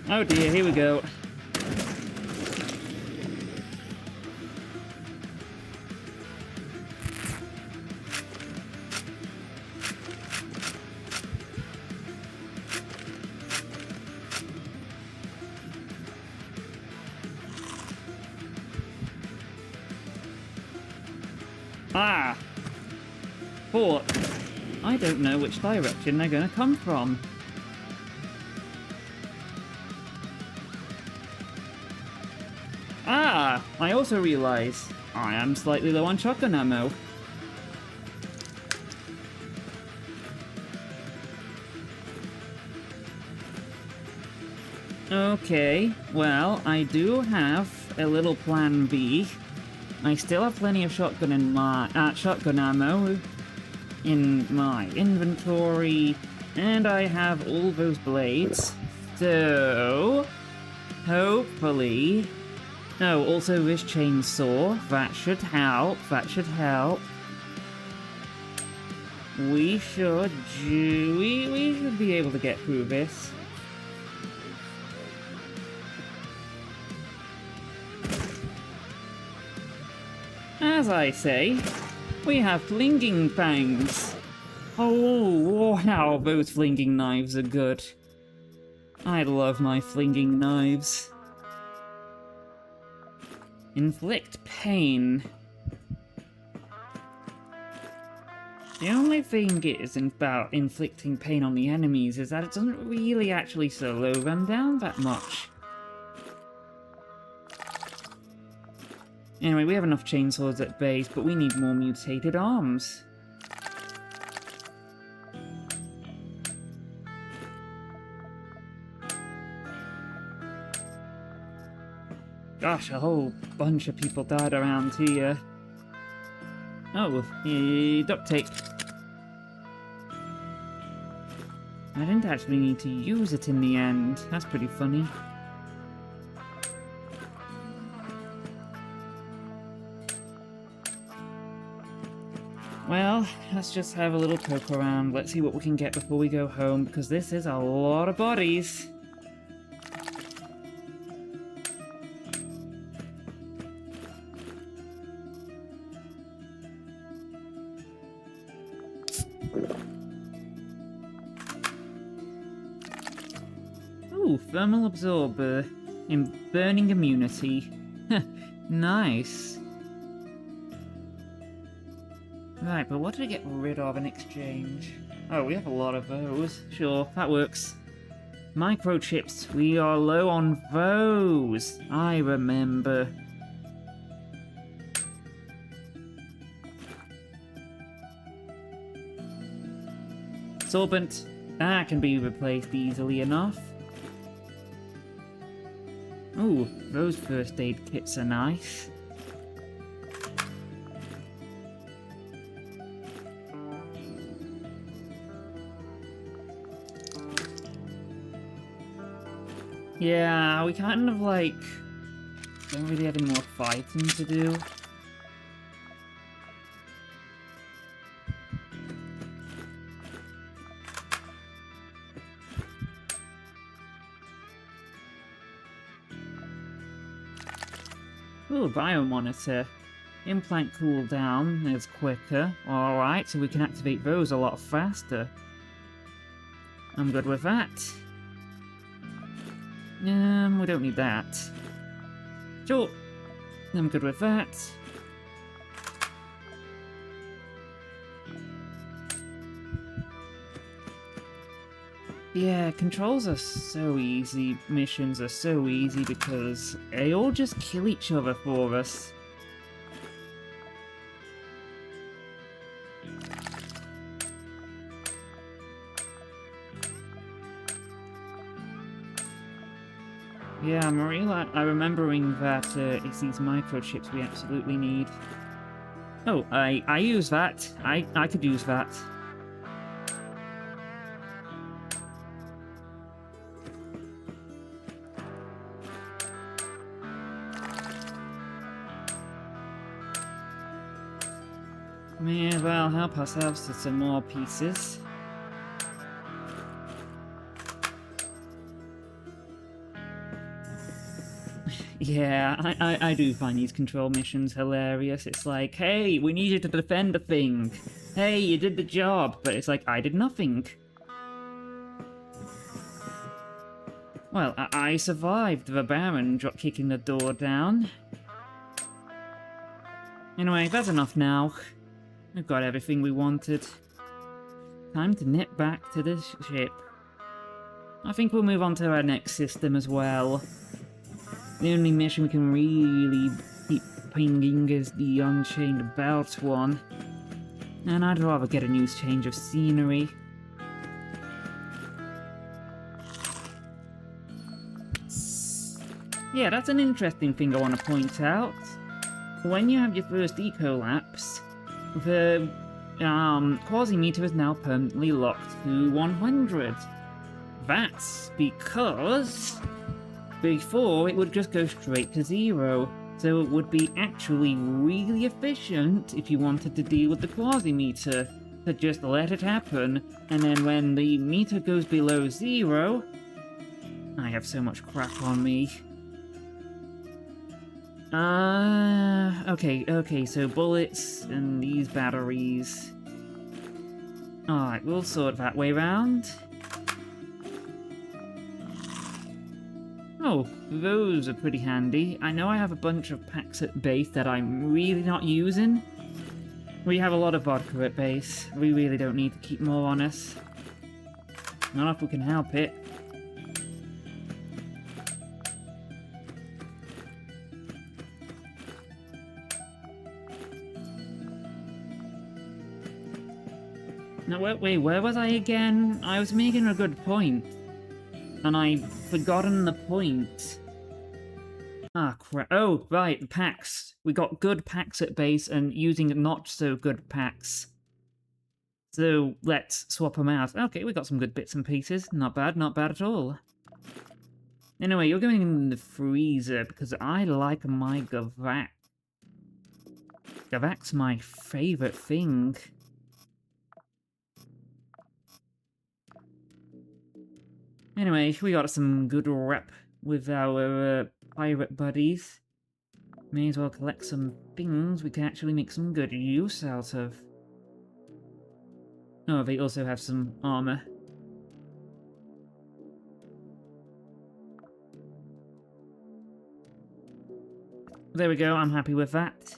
Oh dear, here we go. Ah! But I don't know which direction they're gonna come from. Ah! I also realise I am slightly low on shotgun ammo. Okay, well, I do have a little plan B. I still have plenty of shotgun ammo in my inventory, and I have all those blades. So, hopefully... Oh, also this chainsaw. That should help. That should help. We should be able to get through this. As I say, we have flinging fangs. Oh, wow, those flinging knives are good. I love my flinging knives. Inflict pain. The only thing is about inflicting pain on the enemies is that it doesn't really actually slow them down that much. Anyway, we have enough chainsaws at base, but we need more mutated arms. Gosh, a whole bunch of people died around here. Oh, duct tape. I didn't actually need to use it in the end. That's pretty funny. Well, let's just have a little poke around. Let's see what we can get before we go home, because this is a lot of bodies. Ooh, thermal absorber in burning immunity. Nice. Right, but what do we get rid of in exchange? Oh, we have a lot of those. Sure, that works. Microchips, we are low on those. I remember. Sorbent, that can be replaced easily enough. Ooh, those first aid kits are nice. Yeah, we kind of like don't really have any more fighting to do. Ooh, biomonitor. Implant cooldown is quicker. Alright, so we can activate those a lot faster. I'm good with that. We don't need that. Sure. I'm good with that. Yeah, controls are so easy, missions are so easy because they all just kill each other for us. Yeah, I'm remembering that it's these microchips we absolutely need. Oh, I use that. I could use that. May as well help ourselves to some more pieces. Yeah, I do find these control missions hilarious. It's like, hey, we need you to defend a thing. Hey, you did the job. But it's like, I did nothing. Well, I survived the Baron kicking the door down. Anyway, that's enough now. We've got everything we wanted. Time to nip back to the ship. I think we'll move on to our next system as well. The only mission we can really keep pinging is the Unchained Belt one. And I'd rather get a new change of scenery. Yeah, that's an interesting thing I want to point out. When you have your first ecolapse, the Quasimeter is now permanently locked to 100. That's because before it would just go straight to 0, so it would be actually really efficient if you wanted to deal with the Quasimeter, to just let it happen, and then when the meter goes below 0... I have so much crap on me. Okay, so bullets and these batteries. Alright, we'll sort that way round. Oh, those are pretty handy. I know I have a bunch of packs at base that I'm really not using. We have a lot of vodka at base. We really don't need to keep more on us. Not if we can help it. No, wait, where was I again? I was making a good point. And I've forgotten the point. Ah, crap. Oh, right, the packs. We got good packs at base and using not so good packs. So, let's swap them out. Okay, we got some good bits and pieces. Not bad at all. Anyway, you're going in the freezer because I like my Gavak. Gavak's my favourite thing. Anyway, we got some good rep with our pirate buddies. May as well collect some things we can actually make some good use out of. Oh, they also have some armor. There we go, I'm happy with that.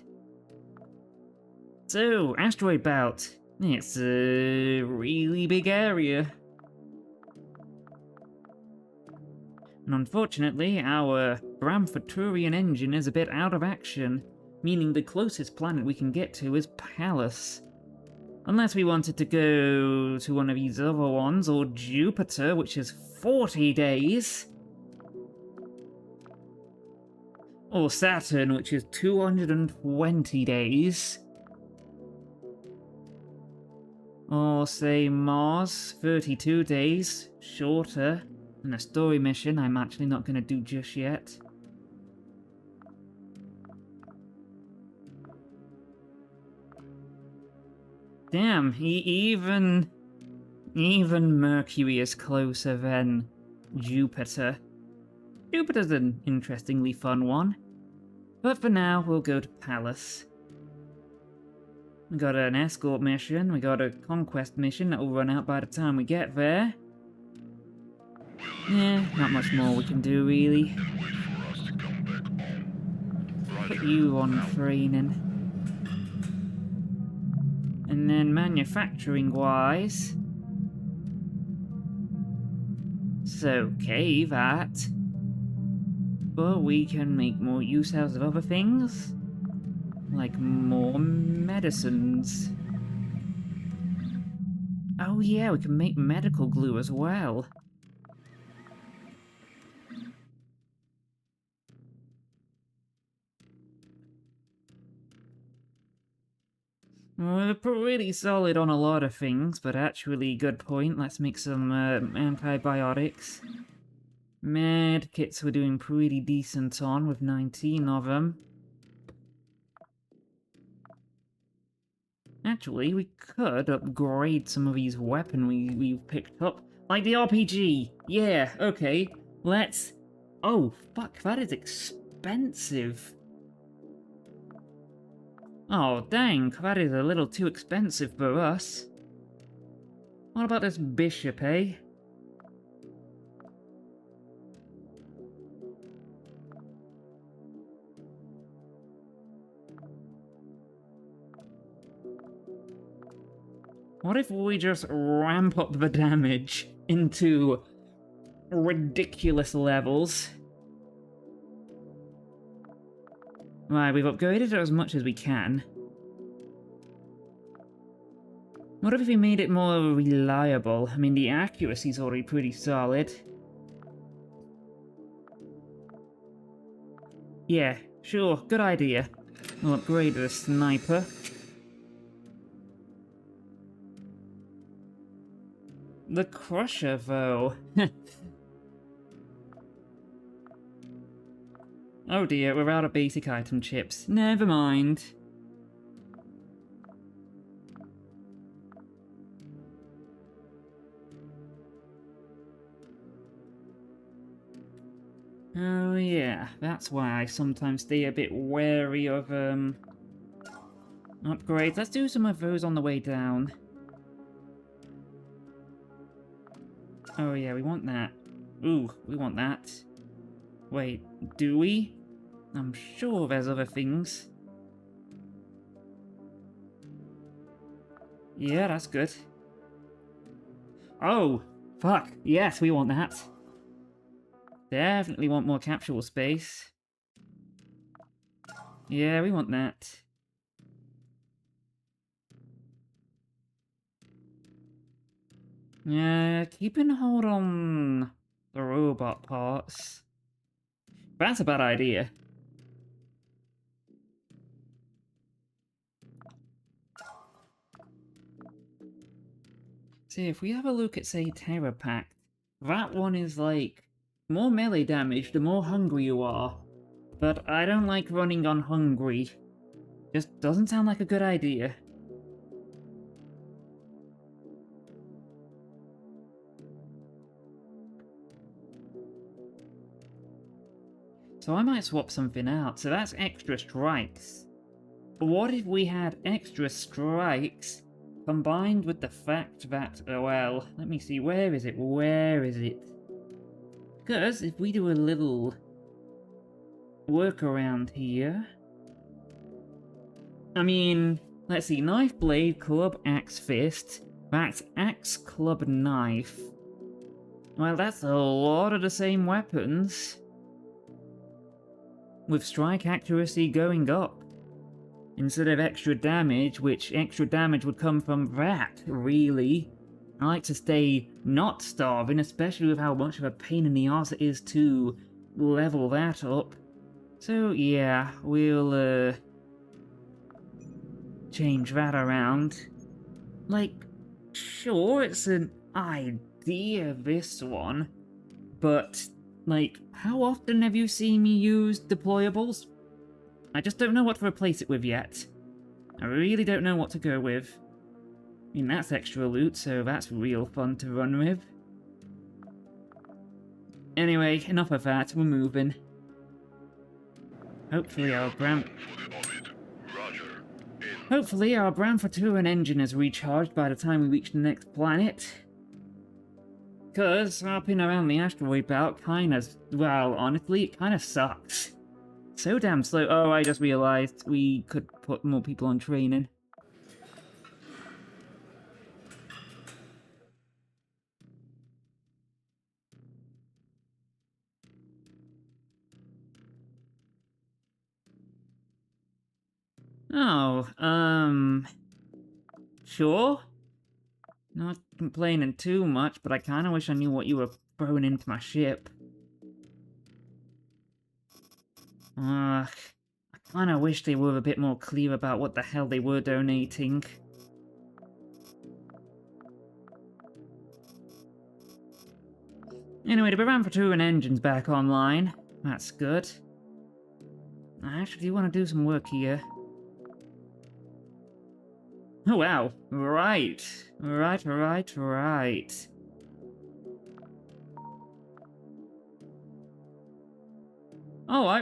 So, asteroid belt. It's a really big area. And unfortunately, our Bramfaturian engine is a bit out of action, meaning the closest planet we can get to is Pallas. Unless we wanted to go to one of these other ones, or Jupiter, which is 40 days. Or Saturn, which is 220 days. Or say Mars, 32 days, shorter. And a story mission I'm actually not going to do just yet. Damn, even Mercury is closer than Jupiter. Jupiter's an interestingly fun one. But for now, we'll go to Pallas. We got an escort mission, we got a conquest mission that will run out by the time we get there. Yeah, not much more we can do, really. Put you on training. And then manufacturing-wise... It's okay, that. But we can make more use out of other things. Like more medicines. Oh yeah, we can make medical glue as well. We're pretty solid on a lot of things, but actually, good point. Let's make some antibiotics. Med kits we're doing pretty decent on, with 19 of them. Actually, we could upgrade some of these weaponry we've picked up. Like the RPG! Yeah, okay. Let's... Oh, fuck, that is expensive. Oh, dang, that is a little too expensive for us. What about this bishop, eh? What if we just ramp up the damage into ridiculous levels? Right, we've upgraded it as much as we can. What if we made it more reliable? I mean, the accuracy's already pretty solid. Yeah, sure, good idea. We'll upgrade the sniper. The crusher, though. Oh dear, we're out of basic item chips. Never mind. Oh yeah, that's why I sometimes stay a bit wary of, upgrades. Let's do some of those on the way down. Oh yeah, we want that. Ooh, we want that. Wait, do we? I'm sure there's other things. Yeah, that's good. Oh, fuck. Yes, we want that. Definitely want more capsule space. Yeah, we want that. Yeah, keeping hold on the robot parts. That's a bad idea. See, if we have a look at, say, Terror Pact, that one is like, more melee damage the more hungry you are. But I don't like running on hungry. Just doesn't sound like a good idea. So I might swap something out. So that's extra strikes. But what if we had extra strikes combined with the fact that, oh well, let me see, where is it? Where is it? Because if we do a little workaround here... I mean, let's see, knife, blade, club, axe, fist. That's axe, club, knife. Well, that's a lot of the same weapons. With strike accuracy going up. Instead of extra damage, which extra damage would come from that, really. I like to stay not starving, especially with how much of a pain in the arse it is to level that up. So yeah, we'll change that around. Like, sure, it's an idea, this one, but, like, how often have you seen me use deployables? I just don't know what to replace it with yet. I really don't know what to go with. I mean, that's extra loot, so that's real fun to run with. Anyway, enough of that, we're moving. Hopefully our Bramfatura engine is recharged by the time we reach the next planet. Cause hopping around the asteroid belt kinda, well, honestly, it kinda sucks. So damn slow. Oh, I just realized we could put more people on training. Oh, sure. Not complaining too much, but I kinda wish I knew what you were throwing into my ship. I kinda wish they were a bit more clear about what the hell they were donating. Anyway, the Bramfatura engine's back online. That's good. I actually do want to do some work here. Oh wow, right. Alright,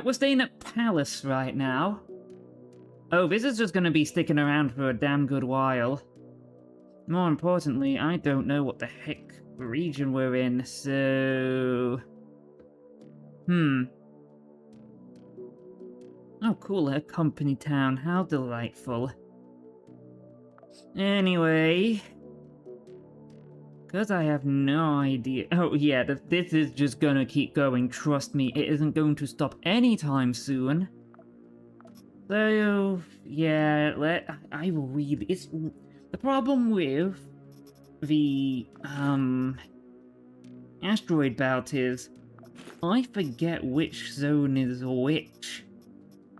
we're staying at Palace right now. Oh, this is just gonna be sticking around for a damn good while. More importantly, I don't know what the heck region we're in, so... Oh cool, a company town, how delightful. Anyway... Because I have no idea... Oh yeah, this is just gonna keep going, trust me, it isn't going to stop anytime soon. So, yeah, I will read... It's... The problem with the, asteroid belt is, I forget which zone is which.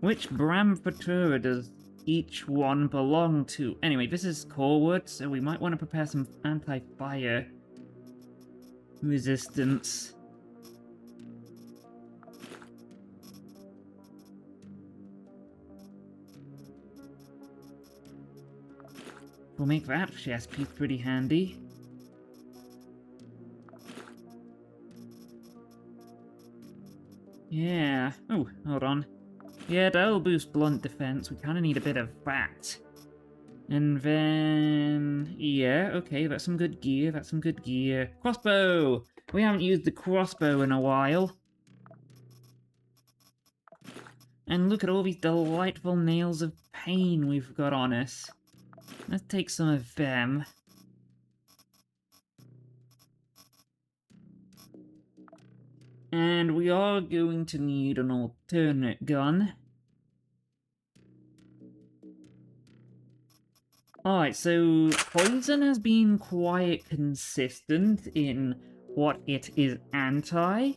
Which Bramfatura does each one belong to? Anyway, this is Corwood, so we might want to prepare some anti-fire resistance. We'll make that chest piece pretty handy. Yeah. Oh, hold on. Yeah, that'll boost blunt defense. We kind of need a bit of that. And then... yeah, okay, that's some good gear. Crossbow! We haven't used the crossbow in a while. And look at all these delightful nails of pain we've got on us. Let's take some of them. And we are going to need an alternate gun. Alright, so poison has been quite consistent in what it is anti.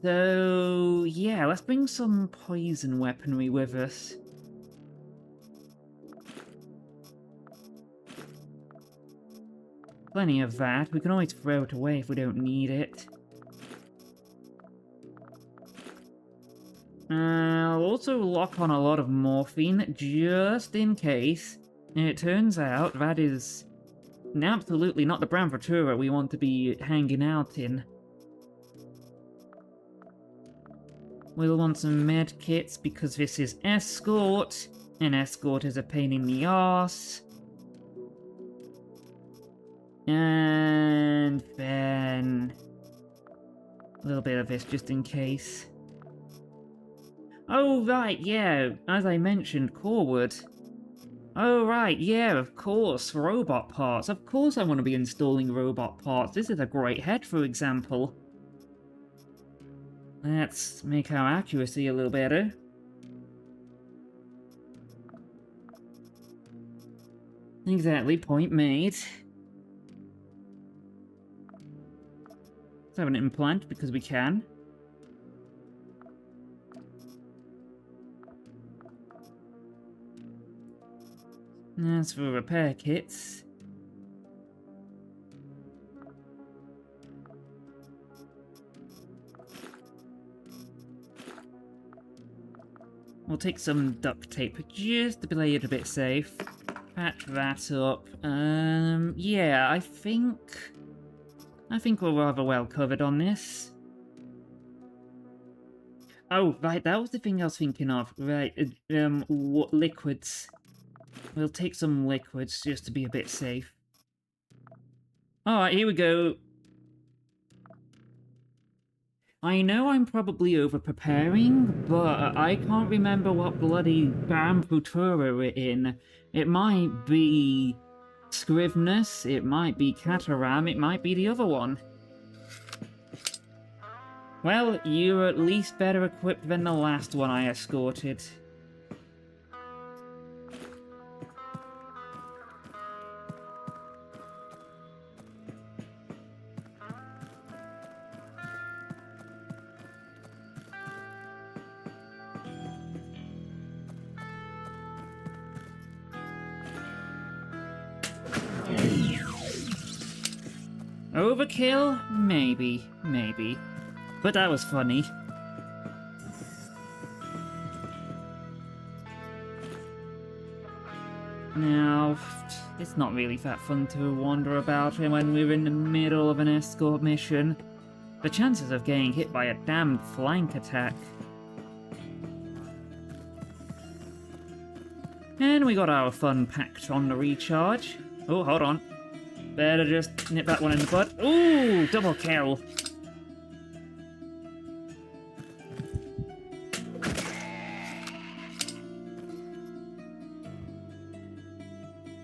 So, yeah, let's bring some poison weaponry with us. Plenty of that. We can always throw it away if we don't need it. I'll also lock on a lot of morphine, just in case. And it turns out that is absolutely not the Bramfatura we want to be hanging out in. We'll want some med kits because this is escort, and escort is a pain in the arse. And then a little bit of this just in case. Oh right, yeah, as I mentioned, Corewood. Oh right, yeah, of course, robot parts. Of course I want to be installing robot parts. This is a great head, for example. Let's make our accuracy a little better. Exactly, point made. Let's have an implant because we can. As for repair kits, we'll take some duct tape just to play it a bit safe. Patch that up. Yeah, I think we're rather well covered on this. Oh, right, that was the thing I was thinking of. Right, what liquids? We'll take some liquids just to be a bit safe. Alright, here we go. I know I'm probably over-preparing, but I can't remember what bloody Bramfatura we're in. It might be Scrivenus, it might be Cataram, it might be the other one. Well, you're at least better equipped than the last one I escorted. Overkill? Maybe. But that was funny. Now, it's not really that fun to wander about when we're in the middle of an escort mission. The chances of getting hit by a damned flank attack. And we got our fun packed on the recharge. Oh, hold on. Better just nip that one in the bud. Ooh, double kill.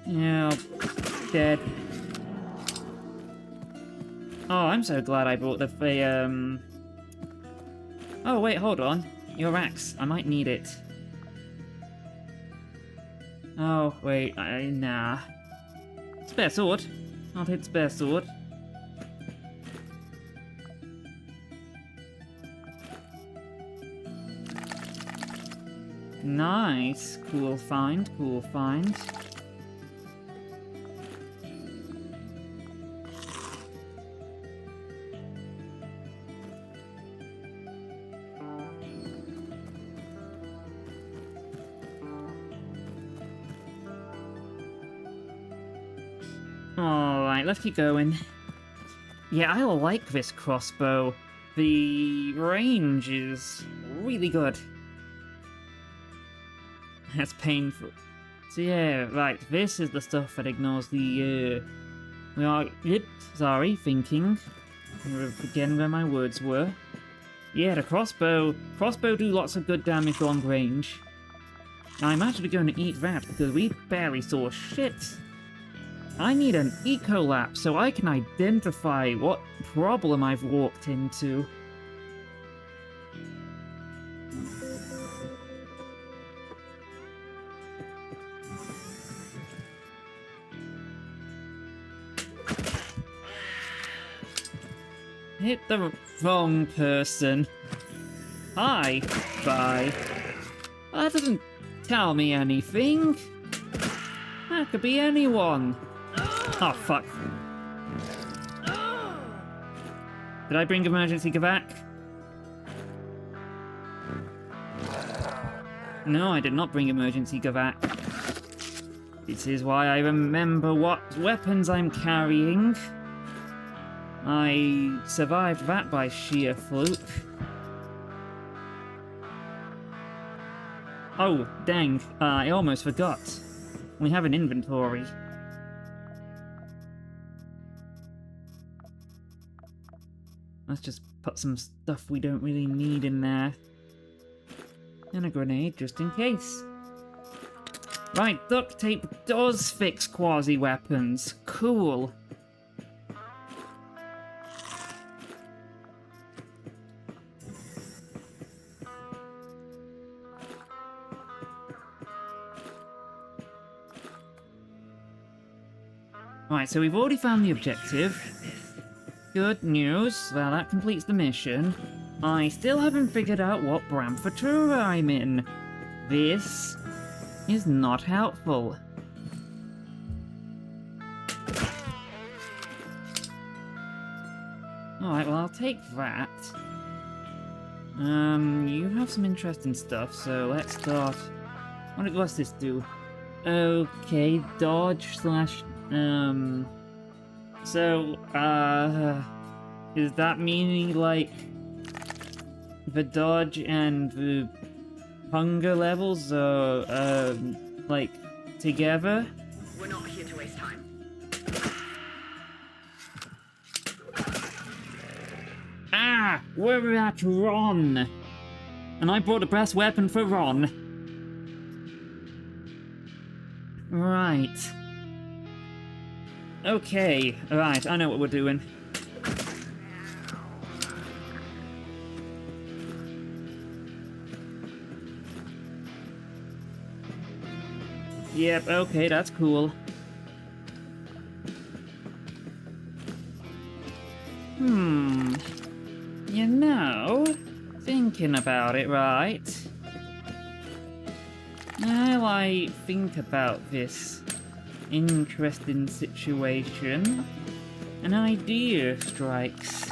Yeah, dead. Oh, I'm so glad I brought the Oh wait, hold on. Your axe. I might need it. Oh wait, nah. Spare sword. I'll hit spare sword. Nice. Cool find, cool find. Alright, let's keep going. Yeah, I like this crossbow. The range is really good. That's painful. So yeah, right, this is the stuff that ignores the, thinking. Forgetting where my words were. Yeah, the crossbow do lots of good damage long range. I'm actually going to eat that because we barely saw shit. I need an eco lap so I can identify what problem I've walked into. Hit the wrong person. Hi. Bye. That doesn't tell me anything. That could be anyone. Oh, fuck. Did I bring emergency Gavak? No, I did not bring emergency Gavak. This is why I remember what weapons I'm carrying. I survived that by sheer fluke. Oh, dang, I almost forgot. We have an inventory. Let's just put some stuff we don't really need in there. And a grenade, just in case. Right, duct tape does fix quasi-weapons. Cool. Right, so we've already found the objective. Good news. Well, that completes the mission. I still haven't figured out what Bramfatura I'm in. This is not helpful. Alright, well, I'll take that. You have some interesting stuff, so let's start. What's this do? Okay, dodge slash, so, is that meaning, like, the dodge and the hunger levels are, like, together? We're not here to waste time. Ah! We're at Ron! And I brought the best weapon for Ron. Right. Okay, right, I know what we're doing. Yep, okay, that's cool. You know, thinking about it, right? Now I think about this interesting situation, an idea strikes.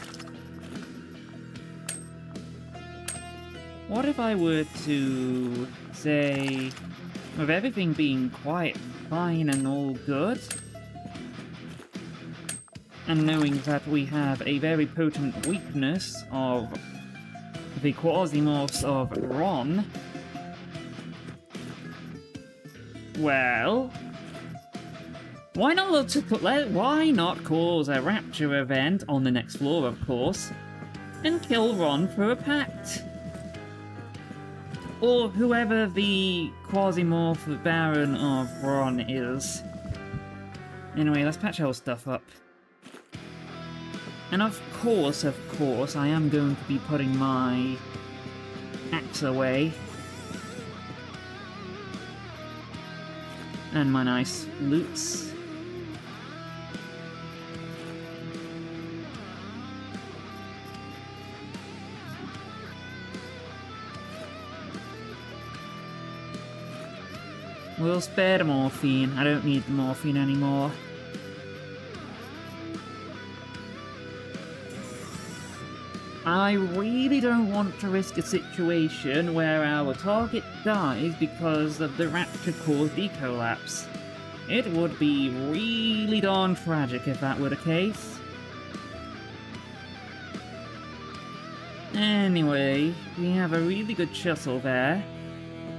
What if I were to say, with everything being quite fine and all good, and knowing that we have a very potent weakness of the Quasimorphs of Ron, well, why not cause a rapture event on the next floor, of course, and kill Ron for a pact? Or whoever the Quasimorph Baron of Ron is. Anyway, let's patch our stuff up. And of course, I am going to be putting my axe away. And my nice loots. We'll spare the morphine. I don't need the morphine anymore. I really don't want to risk a situation where our target dies because of the rapture-caused ecolapse. It would be really darn tragic if that were the case. Anyway, we have a really good shuttle there,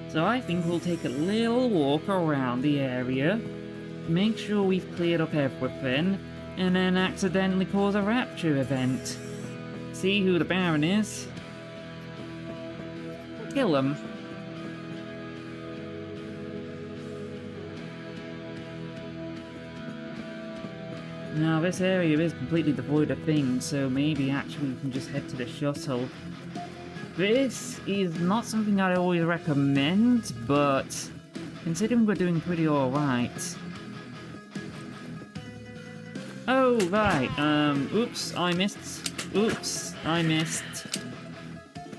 so I think we'll take a little walk around the area, make sure we've cleared up everything, and then accidentally cause a rapture event. See who the Baron is. Kill him. Now this area is completely devoid of things, so maybe actually we can just head to the shuttle. This is not something I always recommend, but considering we're doing pretty alright. Oh, right, oops, I missed. Oops, I missed.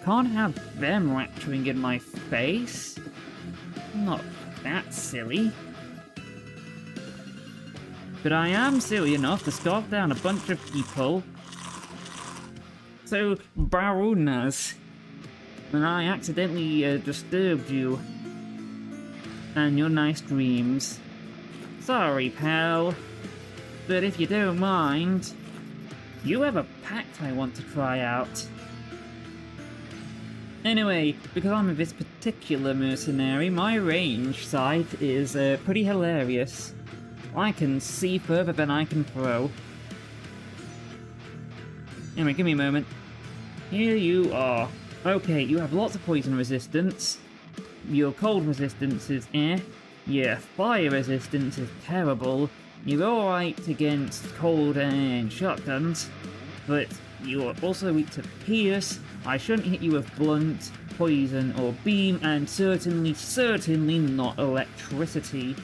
Can't have them rapturing in my face. I'm not that silly. But I am silly enough to scarf down a bunch of people. So, Barunas. And I accidentally disturbed you. And your nice dreams. Sorry, pal. But if you don't mind, you have a pact I want to try out. Anyway, because I'm this particular mercenary, my range sight is pretty hilarious. I can see further than I can throw. Anyway, give me a moment. Here you are. Okay, you have lots of poison resistance. Your cold resistance is eh. Your fire resistance is terrible. You're alright against cold and shotguns, but you are also weak to pierce. I shouldn't hit you with blunt, poison, or beam, and certainly not electricity.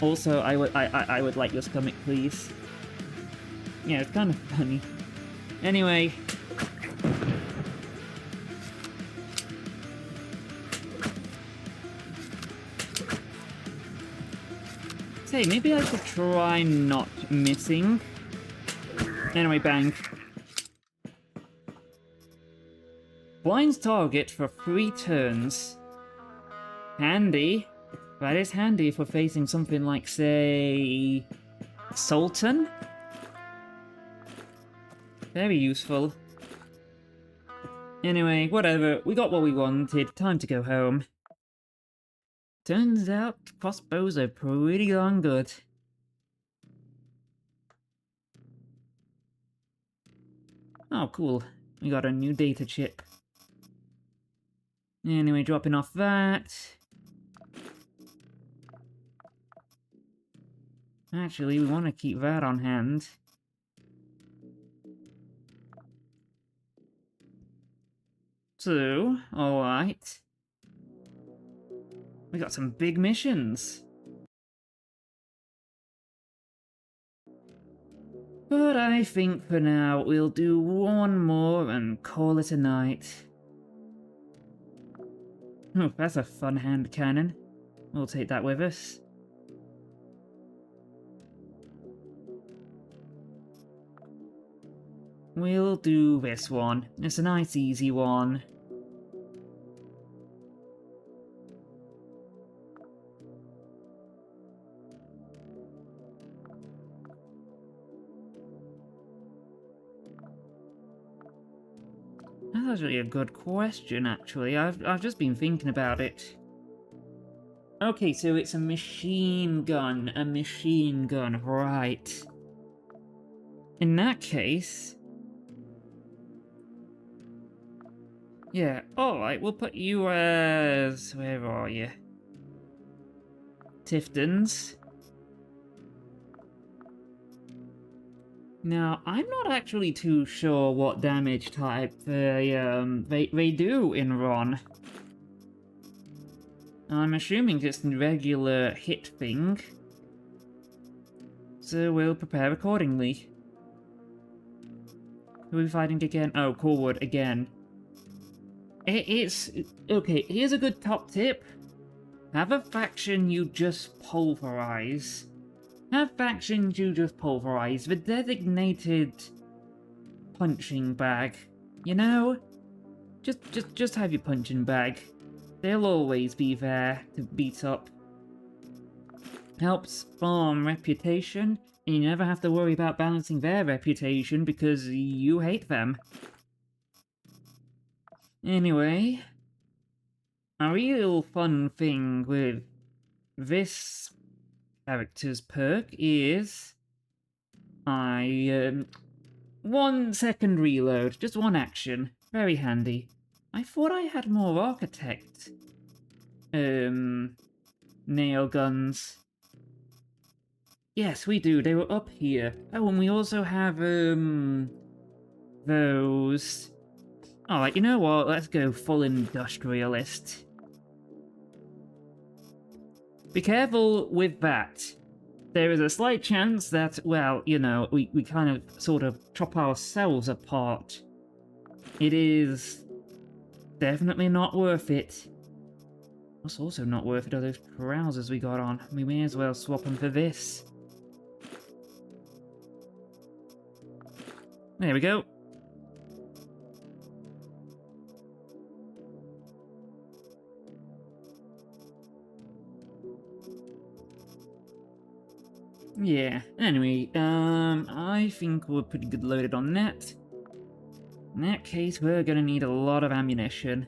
Also, I would like your stomach, please. Yeah, it's kind of funny. Anyway. Say, maybe I should try not missing. Anyway, bang. Blinds target for 3 turns. Handy. That is handy if we're facing something like, say, Sultan? Very useful. Anyway, whatever. We got what we wanted. Time to go home. Turns out crossbows are pretty darn good. Oh, cool. We got a new data chip. Anyway, dropping off that. Actually, we want to keep that on hand. So, alright. We got some big missions. But I think for now we'll do one more and call it a night. Oh, that's a fun hand cannon. We'll take that with us. We'll do this one. It's a nice easy one. That's actually a good question, actually. I've just been thinking about it. Okay, so it's a machine gun. A machine gun, right. In that case... yeah, alright, we'll put you as... where are you? Tifton's. Now, I'm not actually too sure what damage type they do in Ron. I'm assuming just a regular hit thing. So we'll prepare accordingly. Who are we fighting again? Oh, Corwood again. It's... okay, here's a good top tip. Have a faction you just pulverize. Have factions you just pulverize. The designated punching bag. You know? Just have your punching bag. They'll always be there to beat up. Helps farm reputation, and you never have to worry about balancing their reputation because you hate them. Anyway, a real fun thing with this character's perk is 1 second reload, just 1 action, very handy. I thought I had more architect nail guns. Yes, we do, they were up here. Oh, and we also have those. Alright, you know what, let's go full industrialist. Be careful with that. There is a slight chance that, well, you know, we kind of sort of chop ourselves apart. It is definitely not worth it. What's also not worth it are those trousers we got on. We may as well swap them for this. There we go. Yeah, anyway, I think we're pretty good loaded on that. In that case, we're gonna need a lot of ammunition.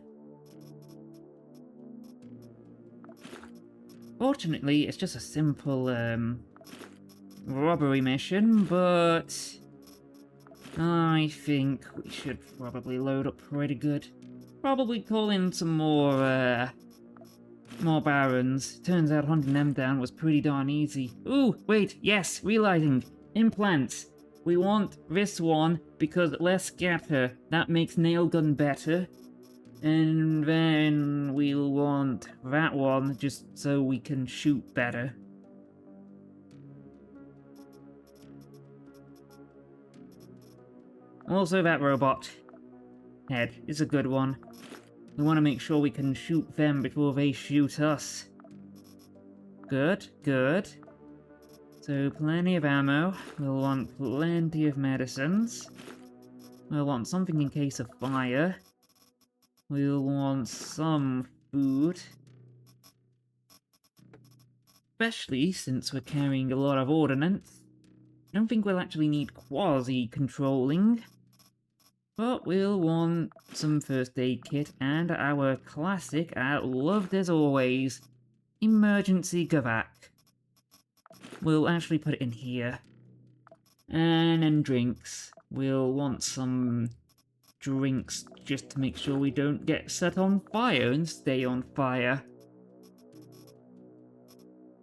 Fortunately, it's just a simple, robbery mission, but I think we should probably load up pretty good. Probably call in some more barons. Turns out hunting them down was pretty darn easy. Ooh, wait, yes, realizing. Implants. We want this one because less scatter. That makes nail gun better. And then we'll want that one just so we can shoot better. Also that robot head is a good one. We want to make sure we can shoot them before they shoot us. Good, good. So plenty of ammo. We'll want plenty of medicines. We'll want something in case of fire. We'll want some food. Especially since we're carrying a lot of ordnance. I don't think we'll actually need quasi-controlling. But we'll want some first aid kit and our classic, loved as always, emergency gavac. We'll actually put it in here. And then drinks. We'll want some drinks just to make sure we don't get set on fire and stay on fire.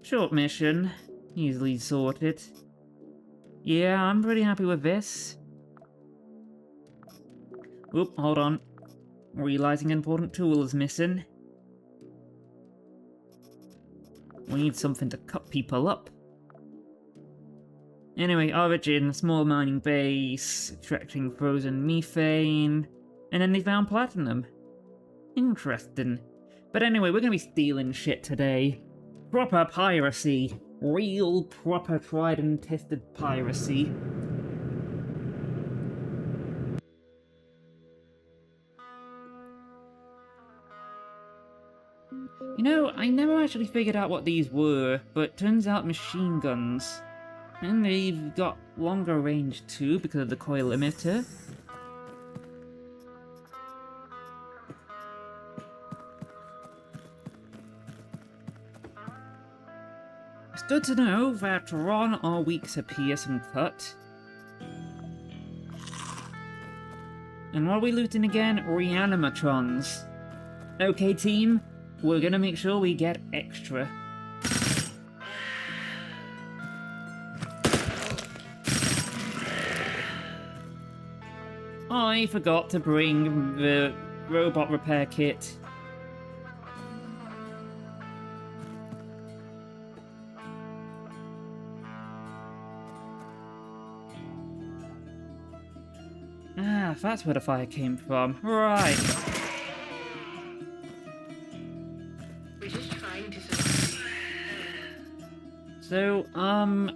Short mission. Easily sorted. Yeah, I'm pretty happy with this. Oop, hold on. Realizing an important tool is missing. We need something to cut people up. Anyway, origin, small mining base, extracting frozen methane, and then they found platinum. Interesting. But anyway, we're gonna be stealing shit today. Proper piracy. Real, proper, tried and tested piracy. You know, I never actually figured out what these were, but turns out machine guns. And they've got longer range too, because of the coil emitter. It's good to know that Ron are weak to pierce and cut. And what are we looting again? Reanimatrons. Okay team, we're gonna make sure we get extra. I forgot to bring the robot repair kit. Ah, that's where the fire came from. Right. We're just trying to survive. So, I'm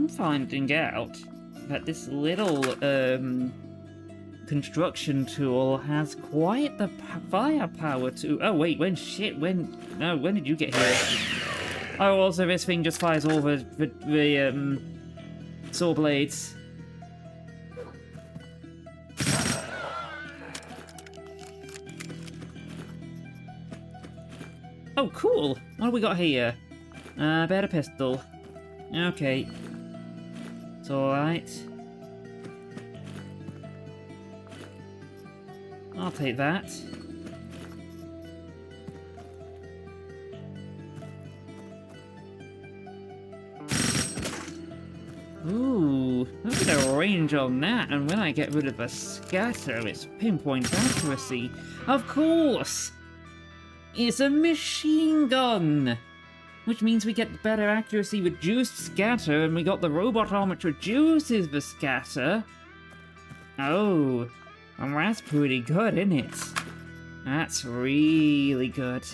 finding out that this little, construction tool has quite the firepower to... Oh, wait, when did you get here? Oh, also this thing just fires all the saw blades. Oh, cool! What have we got here? Better pistol. Okay. It's alright. I'll take that. Ooh, look at the range on that, and when I get rid of the scatter, it's pinpoint accuracy. Of course! It's a machine gun! Which means we get better accuracy, reduced scatter, and we got the robot arm which reduces the scatter. Oh, and that's pretty good, isn't it? That's really good.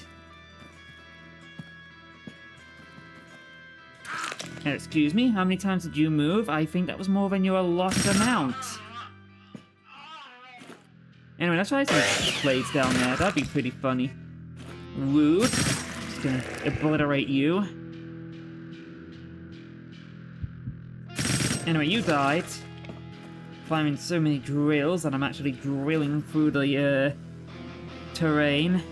Excuse me, how many times did you move? I think that was more than your allotted amount. Anyway, let's try some blades down there. That'd be pretty funny. Rude. Just gonna obliterate you. Anyway, you died. Climbing so many drills that I'm actually drilling through the terrain.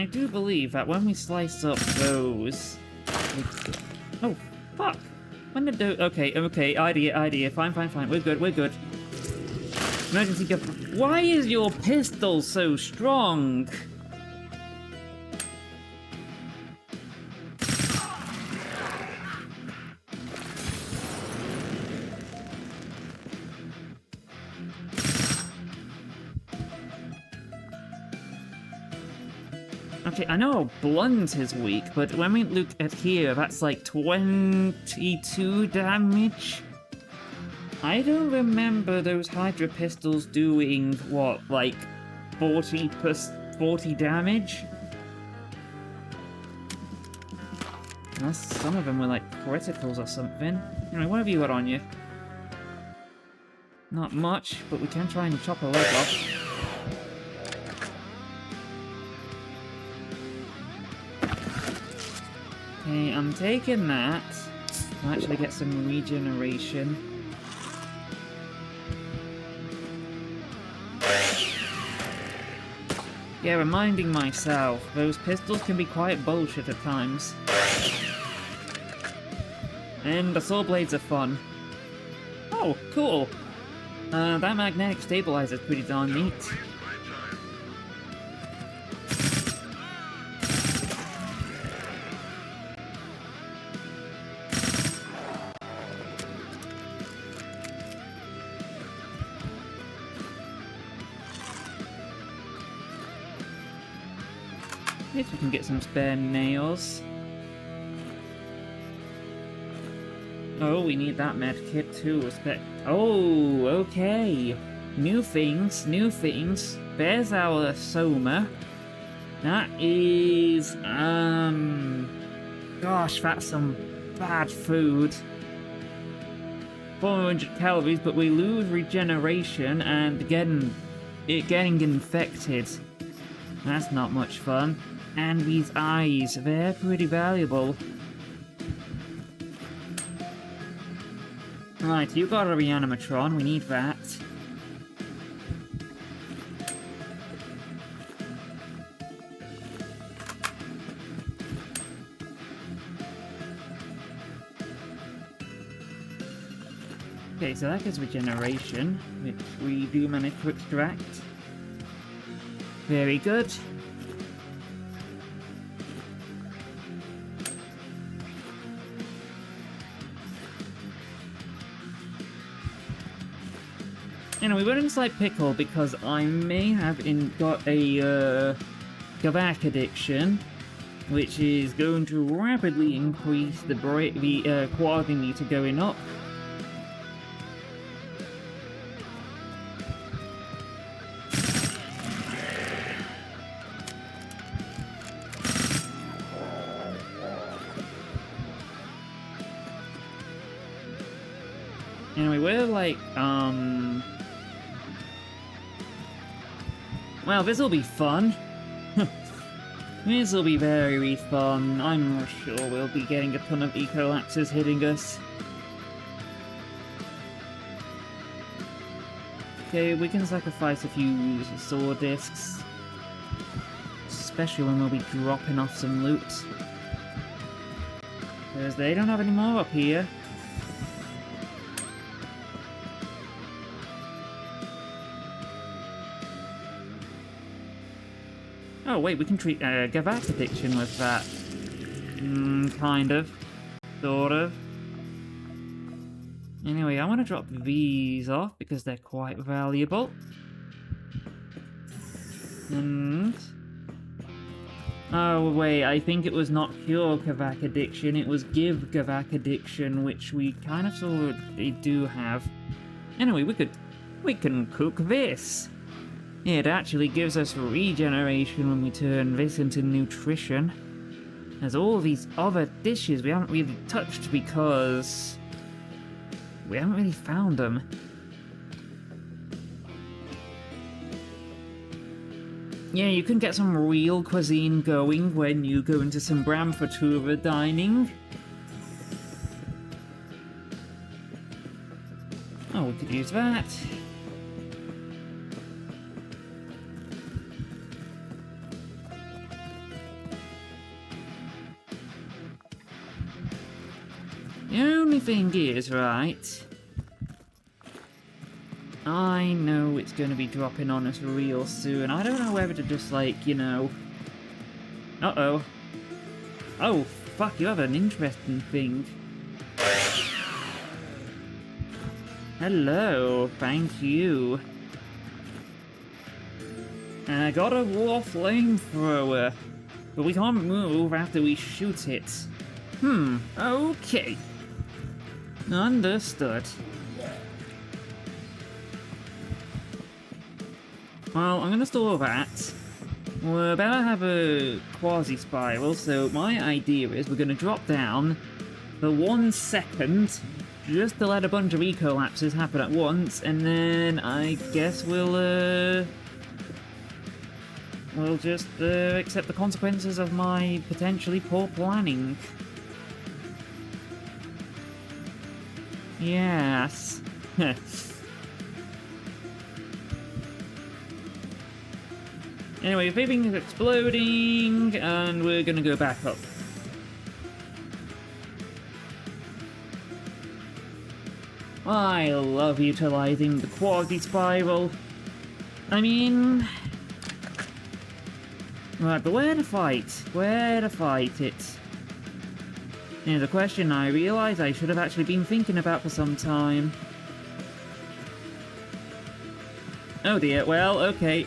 I do believe that when we slice up those... Oh, fuck! When did those... Okay, idea, fine, we're good. Emergency gun... Why is your pistol so strong? Okay, I know blunt is weak, but when we look at here, that's like 22 damage. I don't remember those Hydra pistols doing, what, like 40 damage? Unless some of them were like criticals or something. Anyway, what have you got on you? Not much, but we can try and chop a leg off. Okay, I'm taking that to actually get some regeneration. Yeah, reminding myself, those pistols can be quite bullshit at times. And the saw blades are fun. Oh, cool! That magnetic stabilizer is pretty darn neat. If we can get some spare nails. Oh, we need that med kit too. Oh, okay. New things. There's our Soma. That is, gosh, that's some bad food. 400 calories, but we lose regeneration and getting infected. That's not much fun. And these eyes, they're pretty valuable. Right, you got a reanimatron, we need that. Okay, so that gives regeneration, which we do manage to extract. Very good. Anyway, we're in a slight pickle because I may have got a Gavak addiction, which is going to rapidly increase the quality meter going up. Anyway, we're like, well, this'll be fun. This'll be very fun. I'm sure we'll be getting a ton of ecolapses hitting us. Okay, we can sacrifice a few sword discs. Especially when we'll be dropping off some loot. Because they don't have any more up here. Oh wait, we can treat Gavak addiction with that. Kind of. Sort of. Anyway, I want to drop these off because they're quite valuable. And... oh wait, I think it was not cure Gavak addiction, it was give Gavak addiction, which we kind of sort of do have. Anyway, we can cook this. It actually gives us regeneration when we turn this into nutrition. There's all these other dishes we haven't really touched because we haven't really found them. Yeah, you can get some real cuisine going when you go into some Bramfatura dining. Oh, we could use that. only thing is, right, I know it's going to be dropping on us real soon. I don't know whether to just, like, you know... Uh-oh. Oh, fuck, you have an interesting thing. Hello, thank you. I got a war flamethrower, but we can't move after we shoot it. Okay. Understood. Well, I'm gonna store that. We're about to have a quasi-spiral, so my idea is we're gonna drop down for 1 second, just to let a bunch of eco-lapses happen at once, and then I guess we'll just accept the consequences of my potentially poor planning. Yes. Anyway, everything is exploding, and we're gonna go back up. I love utilizing the quasi-spiral. I mean... Right, but where to fight? Where to fight it? Here's a question I realise I should have actually been thinking about for some time. Oh dear, well, okay.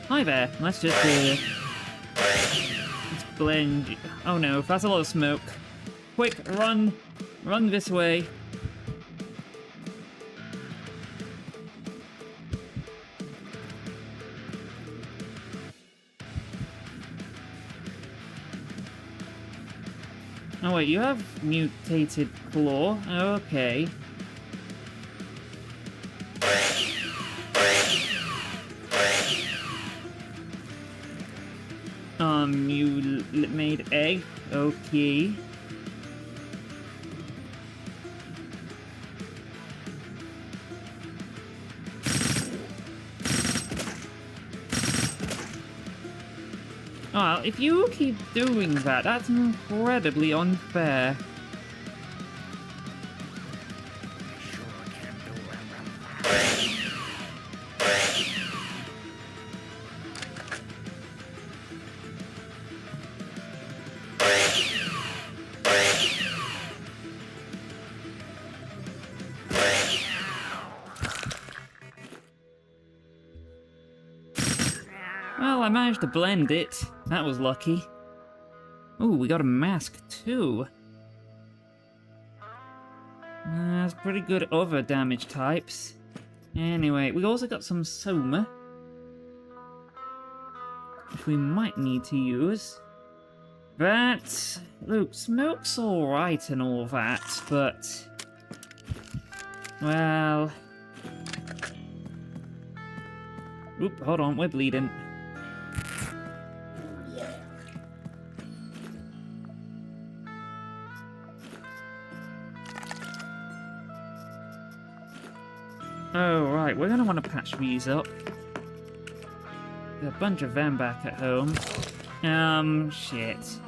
Hi there, let's just let's blend. Oh no, that's a lot of smoke. Quick, run! Run this way. Oh wait, you have mutated claw? Okay. You made egg? Okay. Well, if you keep doing that, that's incredibly unfair. Well, I managed to blend it. That was lucky. Ooh, we got a mask too. That's pretty good other damage types. Anyway, we also got some Soma, which we might need to use. But, look, smoke's alright and all that, but... Well... Oop, hold on, we're bleeding. Oh, right, we're gonna want to patch these up. Got a bunch of them back at home. Shit.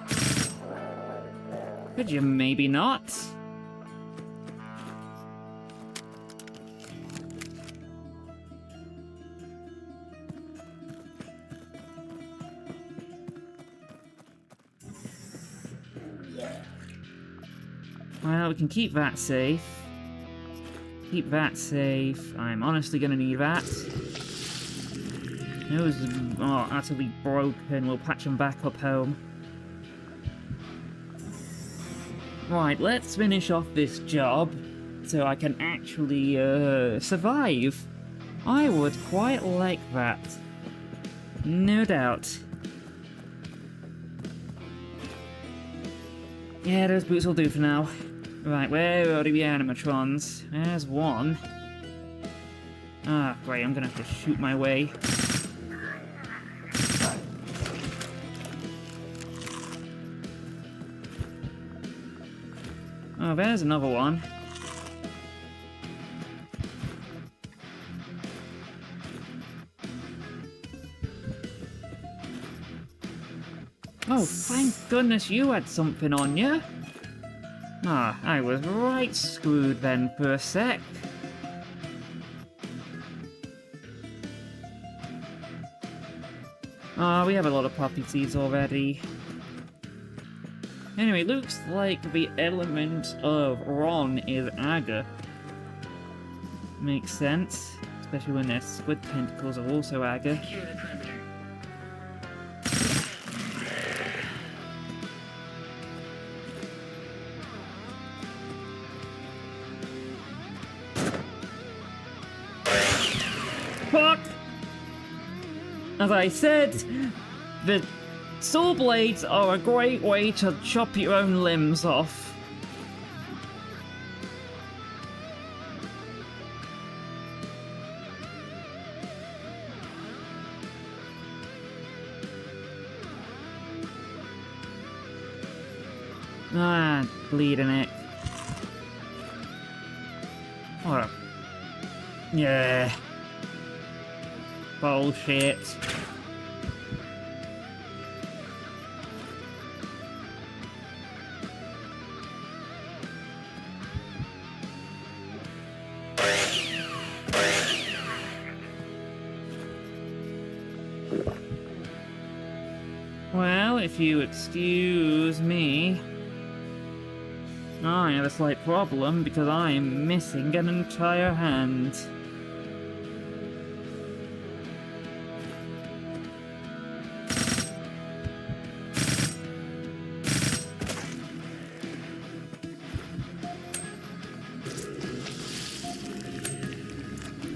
Could you maybe not? Well, we can keep that safe. Keep that safe. I'm honestly gonna need that. Those are utterly broken. We'll patch them back up home. Right, let's finish off this job so I can actually survive. I would quite like that. No doubt. Yeah, those boots will do for now. Right, where are the animatrons? There's one. Ah, great, I'm gonna have to shoot my way. Oh, there's another one. Oh, thank goodness you had something on you. Ah, I was right screwed then for a sec. Ah, we have a lot of poppy seeds already. Anyway, looks like the element of Ron is Aga. Makes sense, especially when their squid tentacles are also Aga. Secure the perimeter. Fuck! As I said, the saw blades are a great way to chop your own limbs off. Ah, bleeding it. What a... Yeah. Bullshit. Well, if you excuse me, I have a slight problem because I am missing an entire hand.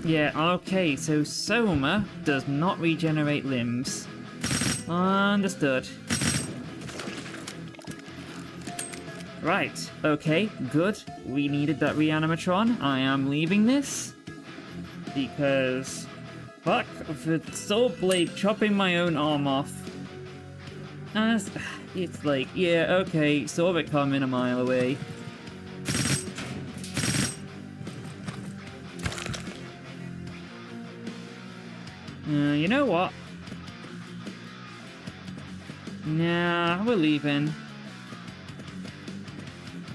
Yeah, okay, so Soma does not regenerate limbs. Understood. Right, okay, good. We needed that reanimatron. I am leaving this. Because... fuck, the soul blade chopping my own arm off. As... it's like, yeah, okay, saw it coming a mile away. You know what? Nah, we're leaving.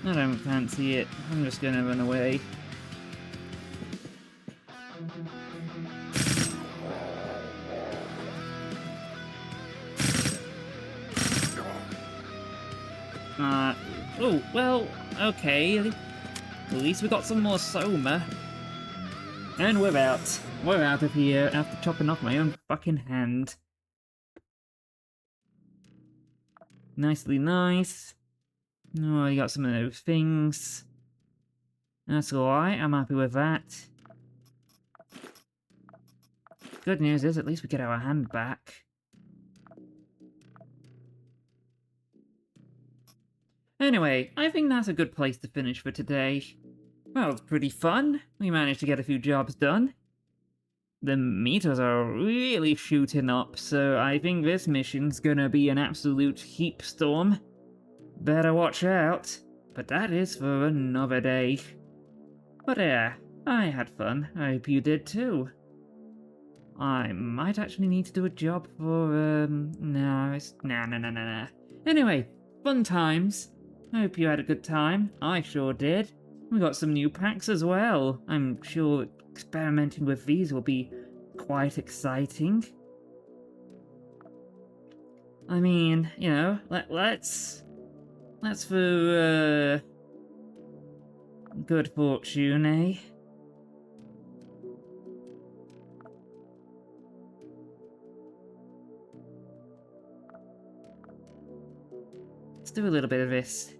I don't fancy it. I'm just gonna run away. Oh, well, okay. At least we got some more Soma. And we're out. We're out of here after chopping off my own fucking hand. Nicely nice. Oh, you got some of those things. That's alright, I'm happy with that. Good news is, at least we get our hand back. Anyway, I think that's a good place to finish for today. Well, it's pretty fun. We managed to get a few jobs done. The meters are really shooting up, so I think this mission's gonna be an absolute heap storm. Better watch out. But that is for another day. But yeah, I had fun. I hope you did too. I might actually need to do a job for, no, it's... Nah. Anyway, fun times. I hope you had a good time. I sure did. We got some new packs as well. I'm sure experimenting with these will be quite exciting. I mean, you know, let's for good fortune, eh? Let's do a little bit of this.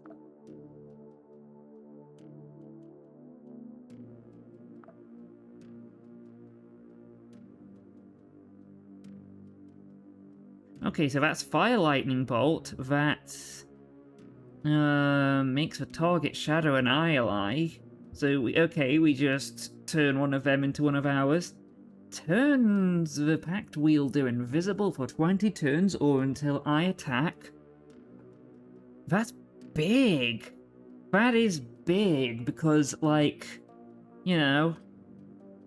Okay, so that's Fire Lightning Bolt. That makes the target shadow an eye. So, we just turn one of them into one of ours. Turns the Pact Wielder invisible for 20 turns or until I attack. That's big. That is big because, like, you know,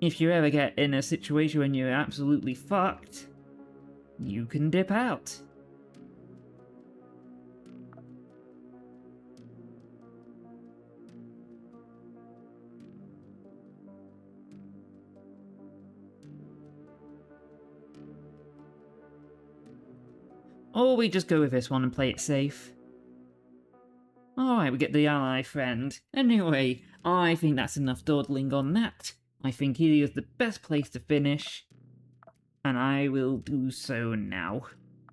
if you ever get in a situation when you're absolutely fucked, you can dip out. Or we just go with this one and play it safe. Alright, we get the ally friend. Anyway, I think that's enough dawdling on that. I think here is the best place to finish, and I will do so now.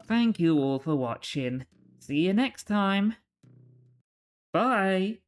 Thank you all for watching. See you next time. Bye!